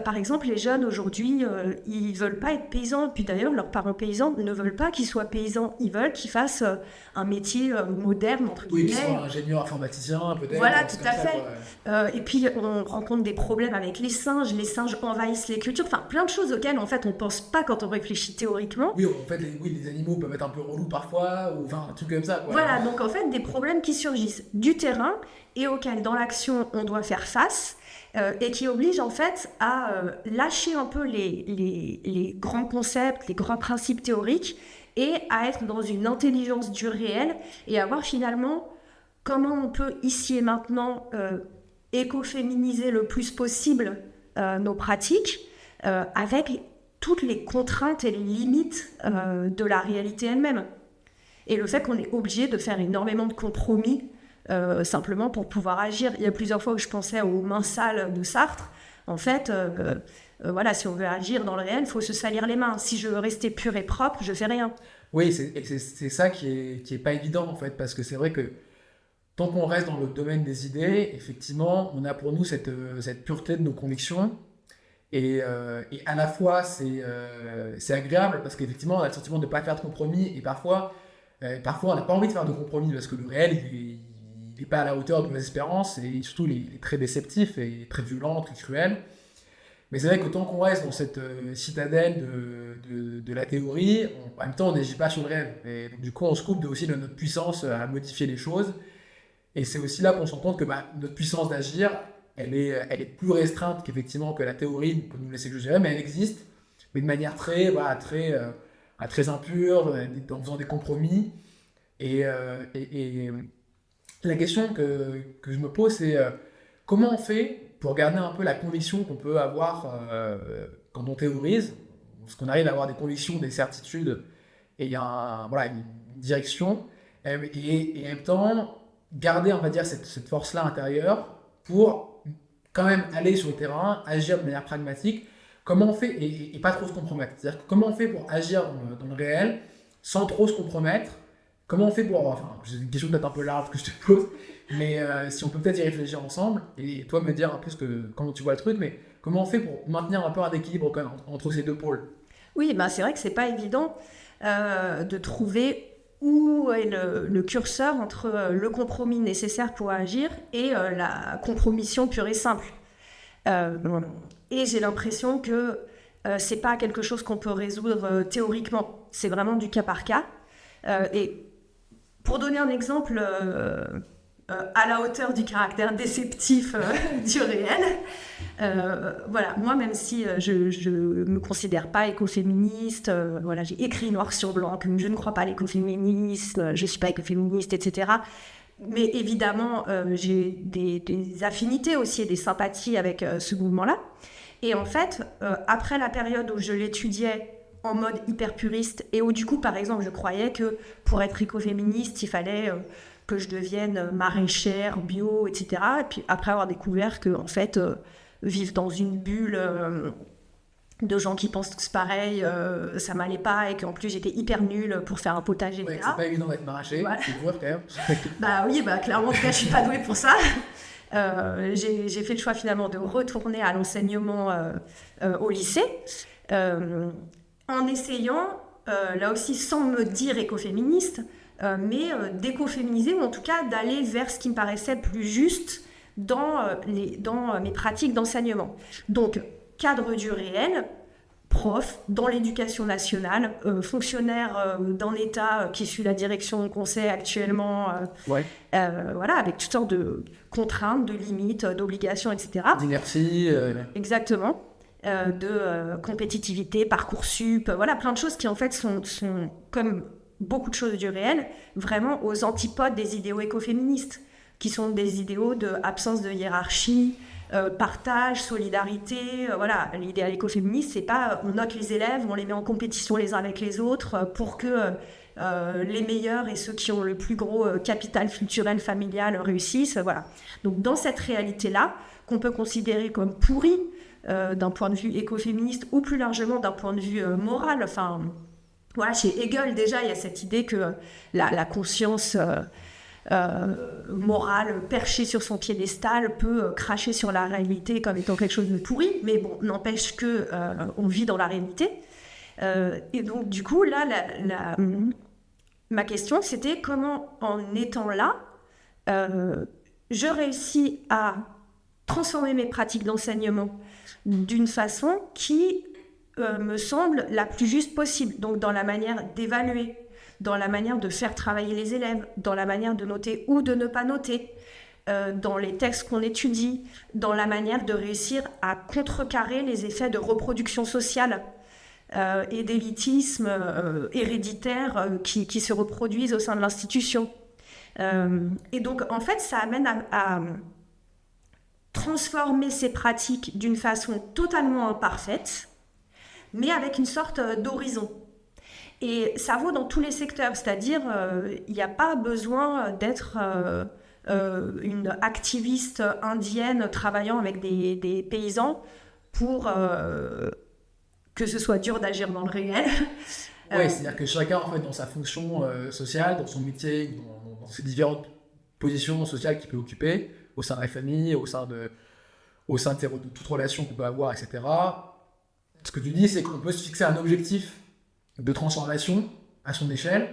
Par exemple, les jeunes aujourd'hui, ils veulent pas être paysans. Puis d'ailleurs, leurs parents paysans ne veulent pas qu'ils soient paysans. Ils veulent qu'ils fassent un métier moderne, entre Oui, guillemets. qu'ils soient ingénieurs informaticiens, peut-être. Voilà, c'est tout comme à ça, fait. quoi. Et puis, on rencontre des problèmes avec les singes. Les singes envahissent les cultures. Enfin, plein de choses auxquelles, en fait, on pense pas quand on réfléchit théoriquement. Oui, en fait, les animaux peuvent être un peu relous parfois, ou enfin, un truc comme ça, quoi. Voilà, donc en fait, des problèmes qui surgissent du terrain et auxquels, dans l'action, on doit faire face. Et qui oblige en fait à lâcher un peu les grands concepts, les grands principes théoriques et à être dans une intelligence du réel et à voir finalement comment on peut ici et maintenant écoféminiser le plus possible nos pratiques avec toutes les contraintes et les limites de la réalité elle-même. Et le fait qu'on est obligé de faire énormément de compromis simplement pour pouvoir agir. Il y a plusieurs fois où je pensais aux mains sales de Sartre. En fait, voilà, si on veut agir dans le réel, il faut se salir les mains. Si je veux rester pur et propre, je fais rien. Oui, c'est ça qui est pas évident, en fait, parce que c'est vrai que tant qu'on reste dans le domaine des idées, effectivement, on a pour nous cette pureté de nos convictions. Et à la fois, c'est agréable parce qu'effectivement, on a le sentiment de ne pas faire de compromis. Et parfois, on n'a pas envie de faire de compromis parce que le réel, il n'est pas à la hauteur de nos espérances. Et surtout, il est très déceptif et très violent, très cruel. Mais c'est vrai que tant qu'on reste dans cette citadelle de la théorie, en même temps, on n'agit pas sur le réel. Et donc, du coup, on se coupe aussi de notre puissance à modifier les choses. Et c'est aussi là qu'on se rend compte que notre puissance d'agir, elle est plus restreinte qu'effectivement que la théorie peut nous laisser juger, mais elle existe, mais de manière très impure, en faisant des compromis. Et la question que je me pose, c'est comment on fait pour garder un peu la conviction qu'on peut avoir quand on théorise, parce qu'on arrive à avoir des convictions, des certitudes, et il y a une direction, et en même temps garder, on va dire, cette force-là intérieure pour quand même aller sur le terrain, agir de manière pragmatique. Comment on fait, et pas trop se compromettre, c'est-à-dire comment on fait pour agir dans le réel sans trop se compromettre. Comment on fait pour... Enfin, c'est une question peut-être un peu large que je te pose, mais si on peut peut-être y réfléchir ensemble, et toi me dire un peu comment tu vois le truc, mais comment on fait pour maintenir un peu un équilibre quand même, entre ces deux pôles? Oui, c'est vrai que c'est pas évident de trouver où est le curseur entre le compromis nécessaire pour agir et la compromission pure et simple. Et j'ai l'impression que c'est pas quelque chose qu'on peut résoudre théoriquement. C'est vraiment du cas par cas. Et pour donner un exemple à la hauteur du caractère déceptif du réel, voilà, moi, même si je me considère pas écoféministe, voilà, j'ai écrit noir sur blanc que je ne crois pas à l'écoféminisme, je suis pas écoféministe, etc. Mais évidemment, j'ai des affinités aussi et des sympathies avec ce mouvement-là. Et en fait, après la période où je l'étudiais en mode hyper puriste et où du coup, par exemple, je croyais que pour être écoféministe, il fallait que je devienne maraîchère, bio, etc. Et puis après avoir découvert que, en fait, vivre dans une bulle de gens qui pensent tous pareil, ça m'allait pas et qu'en plus j'étais hyper nulle pour faire un potager, Ouais, etc. c'est pas évident d'être maraîcher, Voilà. tu le vois quand même. Oui, clairement, en tout cas, je suis pas douée pour ça. J'ai fait le choix finalement de retourner à l'enseignement au lycée, en essayant, là aussi sans me dire écoféministe, mais d'écoféminiser ou en tout cas d'aller vers ce qui me paraissait plus juste dans mes pratiques d'enseignement. Donc, cadre du réel, prof dans l'éducation nationale, fonctionnaire d'un État qui suit la direction qu'on sait actuellement, voilà, avec toutes sortes de contraintes, de limites, d'obligations, etc. D'inertie. Exactement. De compétitivité, Parcoursup, voilà, plein de choses qui en fait sont comme beaucoup de choses du réel, vraiment aux antipodes des idéaux écoféministes, qui sont des idéaux d'absence de hiérarchie, partage, solidarité, voilà. L'idéal écoféministe, c'est pas on note les élèves, on les met en compétition les uns avec les autres pour que les meilleurs et ceux qui ont le plus gros capital culturel familial réussissent, voilà. Donc dans cette réalité-là, qu'on peut considérer comme pourrie d'un point de vue écoféministe ou plus largement d'un point de vue moral, enfin voilà, chez Hegel déjà il y a cette idée que la conscience morale perché sur son piédestal peut cracher sur la réalité comme étant quelque chose de pourri, mais bon, n'empêche que on vit dans la réalité. Et donc du coup là, ma question c'était comment en étant là, je réussis à transformer mes pratiques d'enseignement d'une façon qui me semble la plus juste possible. Donc dans la manière d'évaluer, dans la manière de faire travailler les élèves, dans la manière de noter ou de ne pas noter, dans les textes qu'on étudie, dans la manière de réussir à contrecarrer les effets de reproduction sociale et d'élitisme héréditaire qui se reproduisent au sein de l'institution. Et donc, en fait, ça amène à transformer ces pratiques d'une façon totalement imparfaite, mais avec une sorte d'horizon. Et ça vaut dans tous les secteurs, c'est-à-dire il n'y a pas besoin d'être une activiste indienne travaillant avec des paysans pour que ce soit dur d'agir dans le réel. Oui, c'est-à-dire que chacun, en fait, dans sa fonction sociale, dans son métier, dans ses différentes positions sociales qu'il peut occuper, au sein de la famille, au sein de toute relation qu'on peut avoir, etc. Ce que tu dis, c'est qu'on peut se fixer un objectif de transformation à son échelle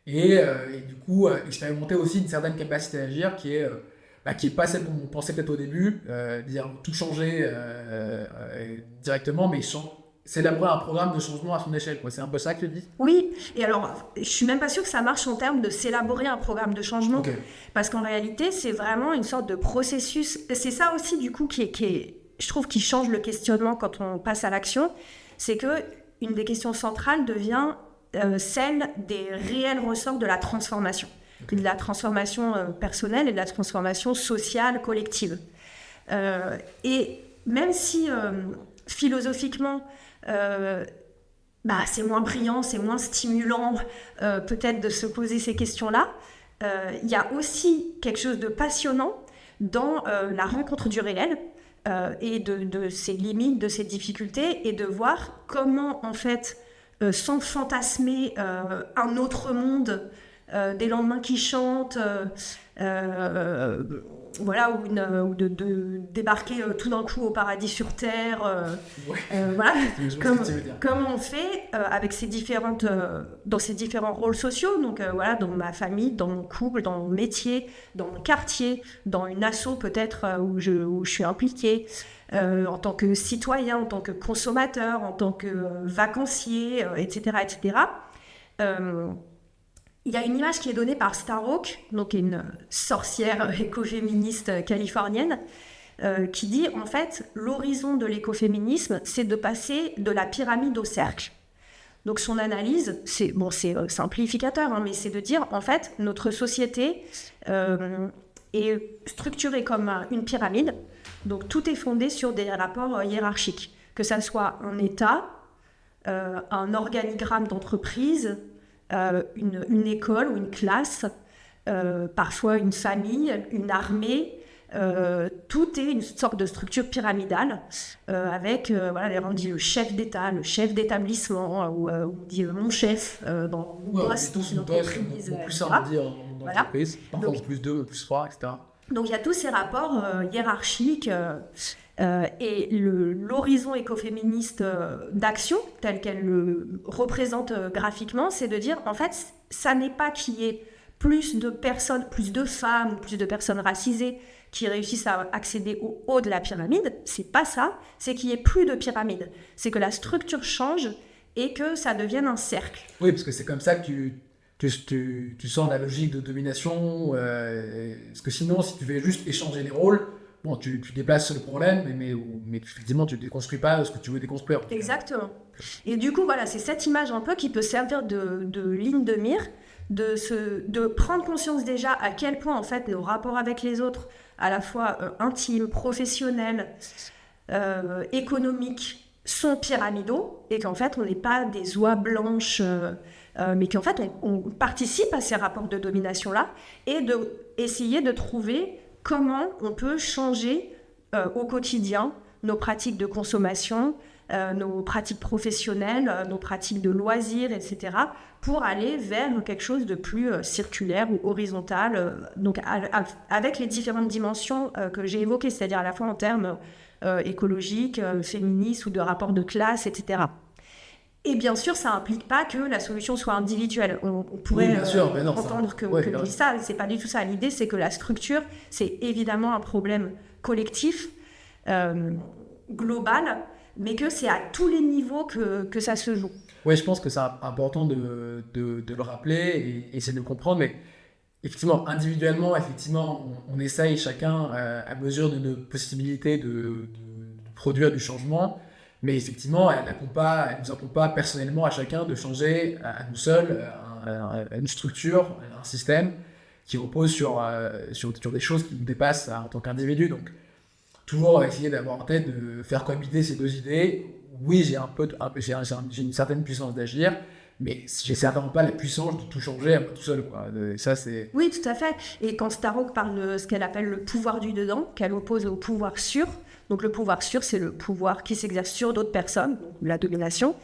et du coup expérimenter aussi une certaine capacité à agir qui est pas celle qu'on pensait peut-être au début, dire tout changer directement, mais c'est élaborer un programme de changement à son échelle, quoi. C'est un peu ça que tu dis? Oui, et alors je suis même pas sûre que ça marche en termes de s'élaborer un programme de changement, parce qu'en réalité c'est vraiment une sorte de processus. C'est ça aussi du coup qui est, je trouve, qui change le questionnement quand on passe à l'action, c'est que une des questions centrales devient celle des réels ressorts de la transformation, de la transformation personnelle et de la transformation sociale collective. Et même si philosophiquement c'est moins brillant, c'est moins stimulant peut-être de se poser ces questions-là, il y a aussi quelque chose de passionnant dans la rencontre du réel et de ses limites, de ses difficultés, et de voir comment en fait sans fantasmer un autre monde, des lendemains qui chantent, voilà, ou de débarquer tout d'un coup au paradis sur Terre. Voilà, comme on fait avec dans ces différents rôles sociaux, donc voilà, dans ma famille, dans mon couple, dans mon métier, dans mon quartier, dans une asso peut-être où je suis impliquée, en tant que citoyen, en tant que consommateur, en tant que vacancier, etc., etc. Il y a une image qui est donnée par Starhawk, donc une sorcière écoféministe californienne, qui dit en fait l'horizon de l'écoféminisme, c'est de passer de la pyramide au cercle. Donc son analyse, c'est simplificateur, hein, mais c'est de dire en fait notre société est structurée comme une pyramide, donc tout est fondé sur des rapports hiérarchiques, que ça soit un État, un organigramme d'entreprise, une école ou une classe, parfois une famille, une armée, tout est une sorte de structure pyramidale avec, on dit le chef d'État, le chef d'établissement, ou on dit mon chef dans mon poste, une entreprise. Plus ça, on dit en entreprise, parfois donc, plus 2, plus 3, etc. Donc il y a tous ces rapports hiérarchiques et l'horizon écoféministe d'action, tel qu'elle le représente graphiquement, c'est de dire en fait, ça n'est pas qu'il y ait plus de personnes, plus de femmes, plus de personnes racisées qui réussissent à accéder au haut de la pyramide, c'est pas ça, c'est qu'il y ait plus de pyramide, c'est que la structure change et que ça devienne un cercle. Oui, parce que c'est comme ça que tu sens la logique de domination, parce que sinon, si tu fais juste échanger les rôles, bon, tu déplaces le problème, mais effectivement, tu ne déconstruis pas ce que tu veux déconstruire. Exactement. Et du coup, voilà, c'est cette image un peu qui peut servir de ligne de mire, de prendre conscience déjà à quel point, en fait, nos rapports avec les autres, à la fois intimes, professionnels, économiques, sont pyramidaux, et qu'en fait, on n'est pas des oies blanches... mais qu'en fait, on participe à ces rapports de domination-là et d'essayer de trouver comment on peut changer au quotidien nos pratiques de consommation, nos pratiques professionnelles, nos pratiques de loisirs, etc., pour aller vers quelque chose de plus circulaire ou horizontal, donc avec les différentes dimensions que j'ai évoquées, c'est-à-dire à la fois en termes écologiques, féministes ou de rapport de classe, etc. Et bien sûr, ça n'implique pas que la solution soit individuelle. On pourrait entendre que je dis ça, c'est pas du tout ça. L'idée, c'est que la structure, c'est évidemment un problème collectif, global, mais que c'est à tous les niveaux que ça se joue. Oui, je pense que c'est important de le rappeler et essayer de le comprendre, mais effectivement, individuellement, on essaye chacun à mesure de nos possibilités de produire du changement. Mais effectivement, elle ne nous impose pas personnellement à chacun de changer à nous seuls une structure, un système qui repose sur des choses qui nous dépassent en tant qu'individu. Donc, toujours essayer d'avoir en tête de faire cohabiter ces deux idées. Oui, j'ai une certaine puissance d'agir, mais j'ai certainement pas la puissance de tout changer à moi tout seul, quoi. Ça, c'est... Oui, tout à fait. Et quand Starhawk parle de ce qu'elle appelle le pouvoir du dedans, qu'elle oppose au pouvoir sur, donc le pouvoir sur, c'est le pouvoir qui s'exerce sur d'autres personnes, la domination.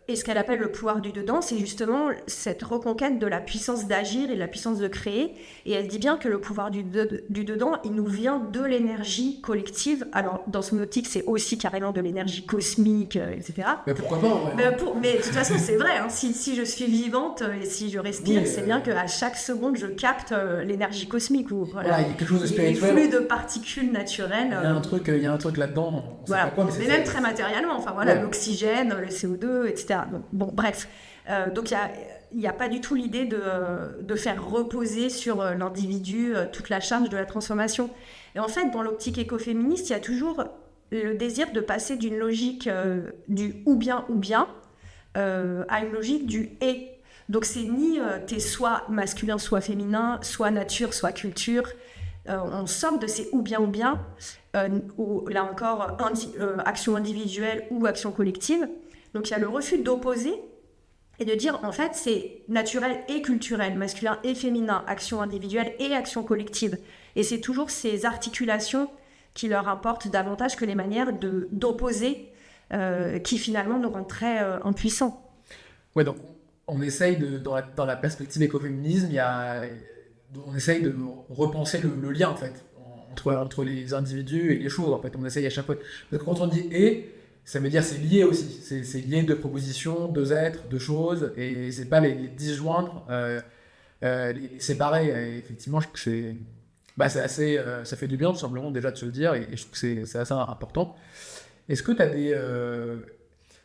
Et ce qu'elle appelle le pouvoir du dedans, c'est justement cette reconquête de la puissance d'agir et de la puissance de créer. Et elle dit bien que le pouvoir du dedans, il nous vient de l'énergie collective. Alors, dans son optique, c'est aussi carrément de l'énergie cosmique, etc. Mais pourquoi pas, ouais. Mais de toute façon, c'est vrai. Hein, si je suis vivante et si je respire, c'est bien qu'à chaque seconde, je capte l'énergie cosmique. Ou, voilà, il y a quelque chose de spirituel. Les flux de particules naturelles. Il y a un truc là-dedans. Voilà. Mais même très matériellement. Enfin, voilà, l'oxygène, le CO2, etc. Bon, bref. Donc, il n'y a pas du tout l'idée de faire reposer sur l'individu toute la charge de la transformation. Et en fait, dans l'optique écoféministe, il y a toujours le désir de passer d'une logique du ou bien à une logique du et. Donc, c'est ni t'es soit masculin, soit féminin, soit nature, soit culture. On sort de ces ou bien, ou là encore, action individuelle ou action collective. Donc, il y a le refus d'opposer et de dire, en fait, c'est naturel et culturel, masculin et féminin, action individuelle et action collective. Et c'est toujours ces articulations qui leur importent davantage que les manières d'opposer qui, finalement, nous rendent très impuissants. Ouais, donc, on essaye, dans la perspective écoféminisme, on essaye de repenser le lien, en fait, entre les individus et les choses, en fait. On essaye à chaque fois. Donc, quand on dit « et », ça veut dire c'est lié aussi, c'est lié deux propositions, deux êtres, deux choses, et c'est pas les disjoindre, les séparer. Et effectivement, je trouve que c'est assez, ça fait du bien tout simplement déjà de se le dire, et je trouve que c'est assez important. Est-ce que tu as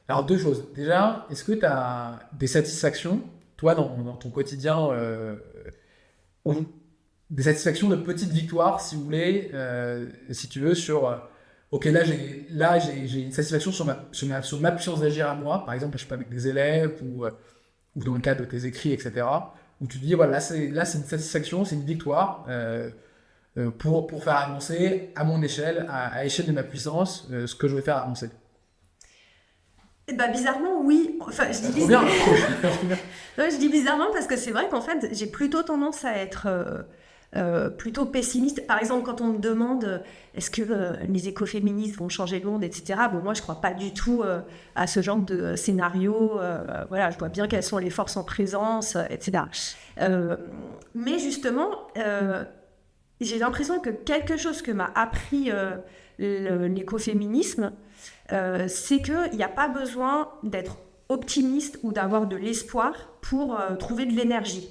alors deux choses. Déjà, est-ce que tu as des satisfactions, toi, dans ton quotidien, ou des satisfactions de petites victoires, si vous voulez, si tu veux, sur... Ok, là j'ai une satisfaction sur ma puissance d'agir à moi, par exemple, je sais pas, avec des élèves ou dans le cadre de tes écrits, etc. Où tu te dis, voilà, là c'est une satisfaction, c'est une victoire pour faire avancer à mon échelle, à l'échelle de ma puissance, ce que je vais faire avancer. Bah, bizarrement, oui. Enfin, je dis bizarrement. Non, je dis bizarrement parce que c'est vrai qu'en fait, j'ai plutôt tendance à être... plutôt pessimiste. Par exemple, quand on me demande est-ce que les écoféministes vont changer le monde, etc. Bon, moi, je ne crois pas du tout à ce genre de scénario. Voilà, je vois bien quelles sont les forces en présence, etc. Mais justement, j'ai l'impression que quelque chose que m'a appris l'écoféminisme, c'est qu'il n'y a pas besoin d'être optimiste ou d'avoir de l'espoir pour trouver de l'énergie.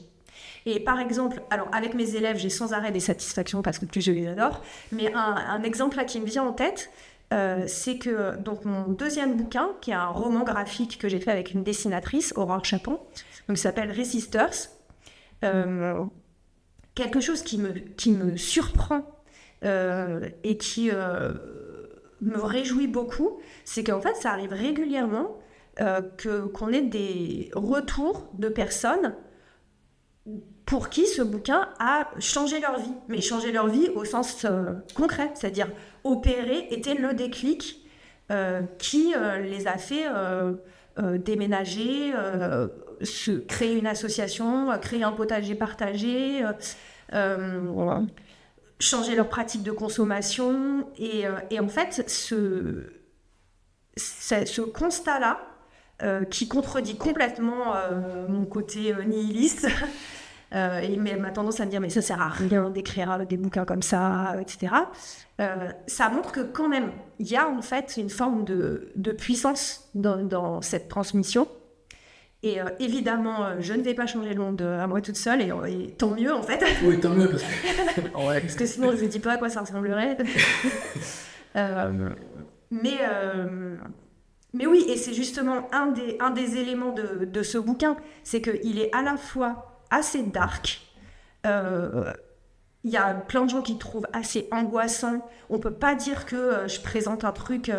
Et par exemple, alors avec mes élèves, j'ai sans arrêt des satisfactions parce que plus je les adore, mais un exemple là qui me vient en tête, c'est que donc, mon deuxième bouquin, qui est un roman graphique que j'ai fait avec une dessinatrice, Aurore Chapon, donc, s'appelle Resisters, quelque chose qui me surprend et qui me réjouit beaucoup, c'est qu'en fait, ça arrive régulièrement qu'on ait des retours de personnes pour qui ce bouquin a changé leur vie, mais changé leur vie au sens concret, c'est-à-dire opérer était le déclic qui les a fait déménager, créer une association, créer un potager partagé, changer leur pratique de consommation, et en fait ce constat-là, qui contredit complètement mon côté nihiliste, et m'a tendance à me dire mais ça sert à rien d'écrire des bouquins comme ça, etc. Ça montre que quand même il y a en fait une forme de puissance dans cette transmission. Et évidemment, je ne vais pas changer le monde à moi toute seule, et tant mieux en fait. Oui, tant mieux, parce que Sinon je ne dis pas à quoi ça ressemblerait. Mais oui, et c'est justement un des éléments de ce bouquin, c'est qu'il est à la fois assez dark. Il y a plein de gens qui le trouvent assez angoissant. On ne peut pas dire que je présente un truc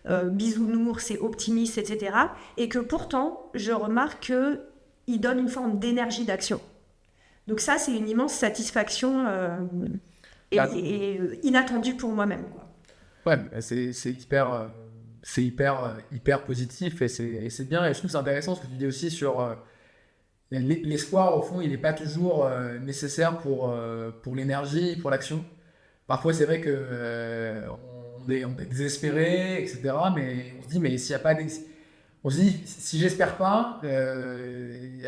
bisounours, c'est optimiste, etc. Et que pourtant, je remarque qu'il donne une forme d'énergie d'action. Donc ça, c'est une immense satisfaction et inattendue pour moi-même, quoi. Ouais, c'est hyper positif, et c'est bien. Et je trouve que c'est intéressant ce que tu dis aussi sur l'espoir. Au fond, il n'est pas toujours nécessaire pour l'énergie, pour l'action. Parfois, c'est vrai que on est désespéré, etc. Mais on se dit, mais s'il y a pas on se dit, si j'espère pas,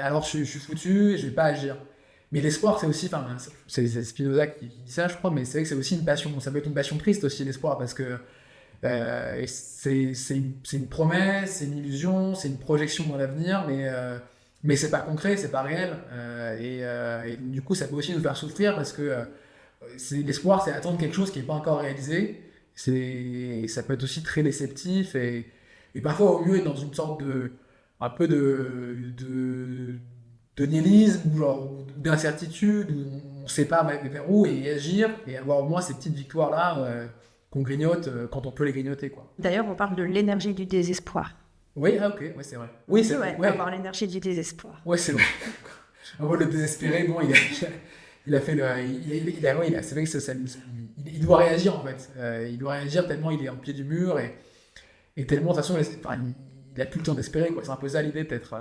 alors je suis foutu et je vais pas agir. Mais l'espoir, c'est aussi, enfin, c'est Spinoza qui dit ça, je crois, mais c'est vrai que c'est aussi une passion. Ça peut être une passion triste aussi, l'espoir, parce que c'est une promesse, c'est une illusion, c'est une projection dans l'avenir, mais c'est pas concret, c'est pas réel. Et du coup, ça peut aussi nous faire souffrir, parce que l'espoir, c'est attendre quelque chose qui n'est pas encore réalisé. Ça peut être aussi très déceptif, et parfois, au mieux, être dans une sorte un peu de nihilisme, ou genre d'incertitude, où on ne sait pas vers où, et agir, et avoir au moins ces petites victoires-là qu'on grignote quand on peut les grignoter, quoi. D'ailleurs, on parle de l'énergie du désespoir. Oui, ah, ok, ouais, c'est vrai. Oui, c'est ouais. Avoir l'énergie du désespoir. Ouais, c'est vrai. Le désespéré, bon, il a fait c'est vrai que il doit réagir, en fait. Il doit réagir tellement il est en pied du mur, et tellement, de toute façon, il a plus le temps d'espérer, quoi. C'est un peu ça l'idée, peut-être.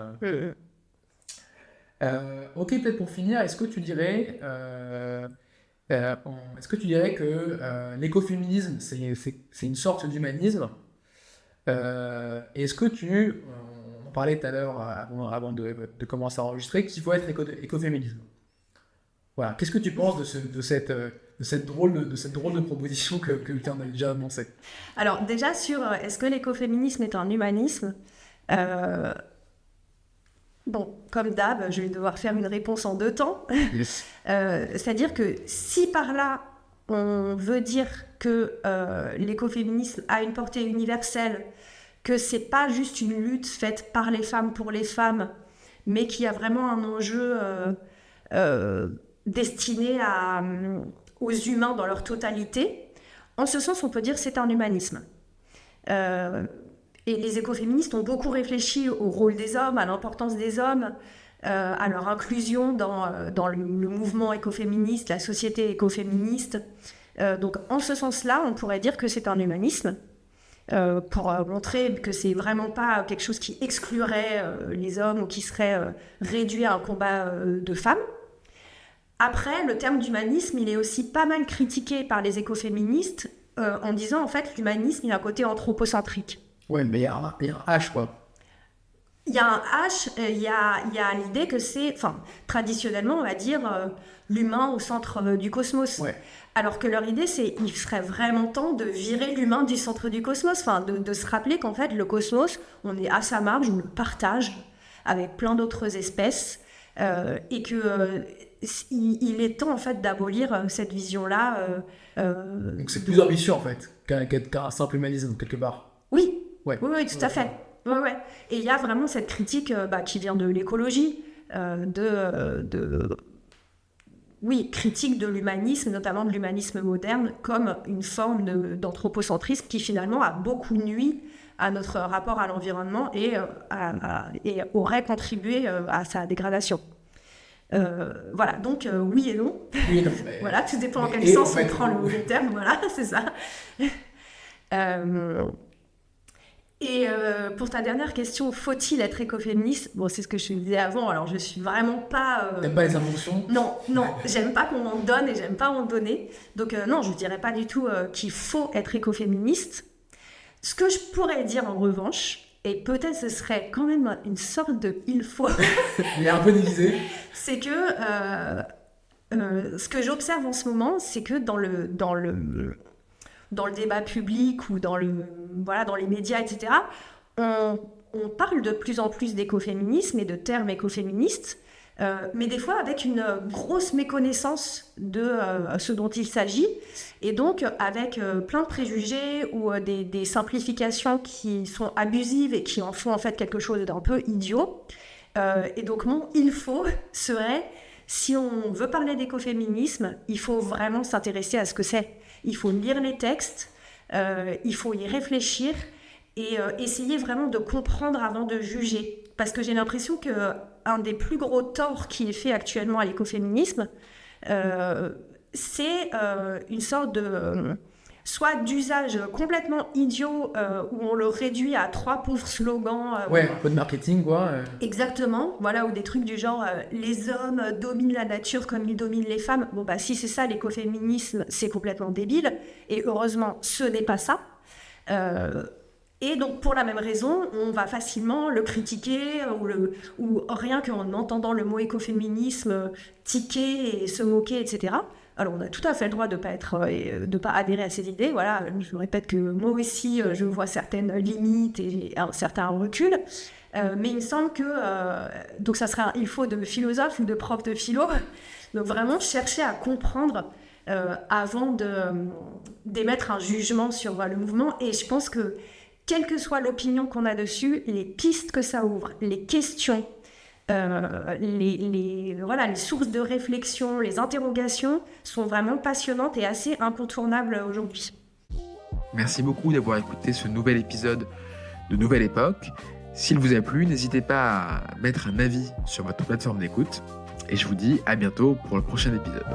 Ok, peut-être pour finir, est-ce que tu dirais que l'écoféminisme, c'est une sorte d'humanisme? Est-ce que on en parlait tout à l'heure avant de commencer à enregistrer, qu'il faut être écoféminisme? Voilà. Qu'est-ce que tu penses de cette drôle de proposition que tu as déjà annoncée? Alors déjà sur est-ce que l'écoféminisme est un humanisme? Bon, comme d'hab, je vais devoir faire une réponse en 2 temps. Yes. C'est-à-dire que si par là, on veut dire que l'écoféminisme a une portée universelle, que c'est pas juste une lutte faite par les femmes pour les femmes, mais qu'il y a vraiment un enjeu destiné aux humains dans leur totalité, en ce sens, on peut dire que c'est un humanisme. Et les écoféministes ont beaucoup réfléchi au rôle des hommes, à l'importance des hommes, à leur inclusion dans le mouvement écoféministe, la société écoféministe. Donc, en ce sens-là, on pourrait dire que c'est un humanisme, pour montrer que c'est vraiment pas quelque chose qui exclurait les hommes ou qui serait réduit à un combat de femmes. Après, le terme d'humanisme, il est aussi pas mal critiqué par les écoféministes en disant, en fait, l'humanisme, il a un côté anthropocentrique. Ouais, mais il y a un H, quoi. Il y a un H, il y a l'idée que c'est, traditionnellement, on va dire, l'humain au centre du cosmos. Ouais. Alors que leur idée, c'est il serait vraiment temps de virer l'humain du centre du cosmos, de se rappeler qu'en fait, le cosmos, on est à sa marge, on le partage avec plein d'autres espèces, et que il est temps, en fait, d'abolir cette vision-là. Donc c'est plus ambitieux, en fait, qu'un simple humanisme, quelque part. Oui, ouais. Oui, tout à fait. Ouais. Et il y a vraiment cette critique qui vient de l'écologie, critique de l'humanisme, notamment de l'humanisme moderne, comme une forme d'anthropocentrisme qui finalement a beaucoup nui à notre rapport à l'environnement et aurait contribué à sa dégradation. Voilà, donc oui et non. Oui, non, voilà, tout dépend en quel sens on prend le terme, voilà, c'est ça. Et pour ta dernière question, faut-il être écoféministe? Bon, c'est ce que je te disais avant, alors je suis vraiment pas... T'aimes pas les inventions? Non, j'aime pas qu'on m'en donne et j'aime pas en donner. Donc non, je dirais pas du tout qu'il faut être écoféministe. Ce que je pourrais dire en revanche, et peut-être ce serait quand même une sorte de il faut, Il est un peu divisé. c'est que ce que j'observe en ce moment, c'est que dans le débat public ou dans les médias, etc., on parle de plus en plus d'écoféminisme et de termes écoféministes, mais des fois avec une grosse méconnaissance de ce dont il s'agit, et donc avec plein de préjugés ou des simplifications qui sont abusives et qui en font en fait quelque chose d'un peu idiot. Et donc mon il faut serait, si on veut parler d'écoféminisme, il faut vraiment s'intéresser à ce que c'est. Il faut lire les textes, il faut y réfléchir et essayer vraiment de comprendre avant de juger. Parce que j'ai l'impression qu'un des plus gros torts qui est fait actuellement à l'écoféminisme, c'est une sorte de... soit d'usage complètement idiot où on le réduit à 3 pauvres slogans. Ouais, un peu de marketing, quoi. Exactement, voilà, ou des trucs du genre les hommes dominent la nature comme ils dominent les femmes. Bon, bah, si c'est ça l'écoféminisme, c'est complètement débile. Et heureusement, ce n'est pas ça. Et donc, pour la même raison, on va facilement le critiquer ou rien qu'en entendant le mot écoféminisme, tiquer et se moquer, etc. Alors, on a tout à fait le droit de pas adhérer à ces idées. Voilà, je répète que moi aussi, je vois certaines limites et un certain recul. Mais il me semble que donc ça sera il faut de philosophe ou de prof de philo. Donc, vraiment chercher à comprendre avant d'émettre un jugement sur le mouvement. Et je pense que quelle que soit l'opinion qu'on a dessus, les pistes que ça ouvre, les questions, les sources de réflexion, les interrogations sont vraiment passionnantes et assez incontournables aujourd'hui. Merci beaucoup d'avoir écouté ce nouvel épisode de Nouvelle Époque. S'il vous a plu, n'hésitez pas à mettre un avis sur votre plateforme d'écoute. Et je vous dis à bientôt pour le prochain épisode.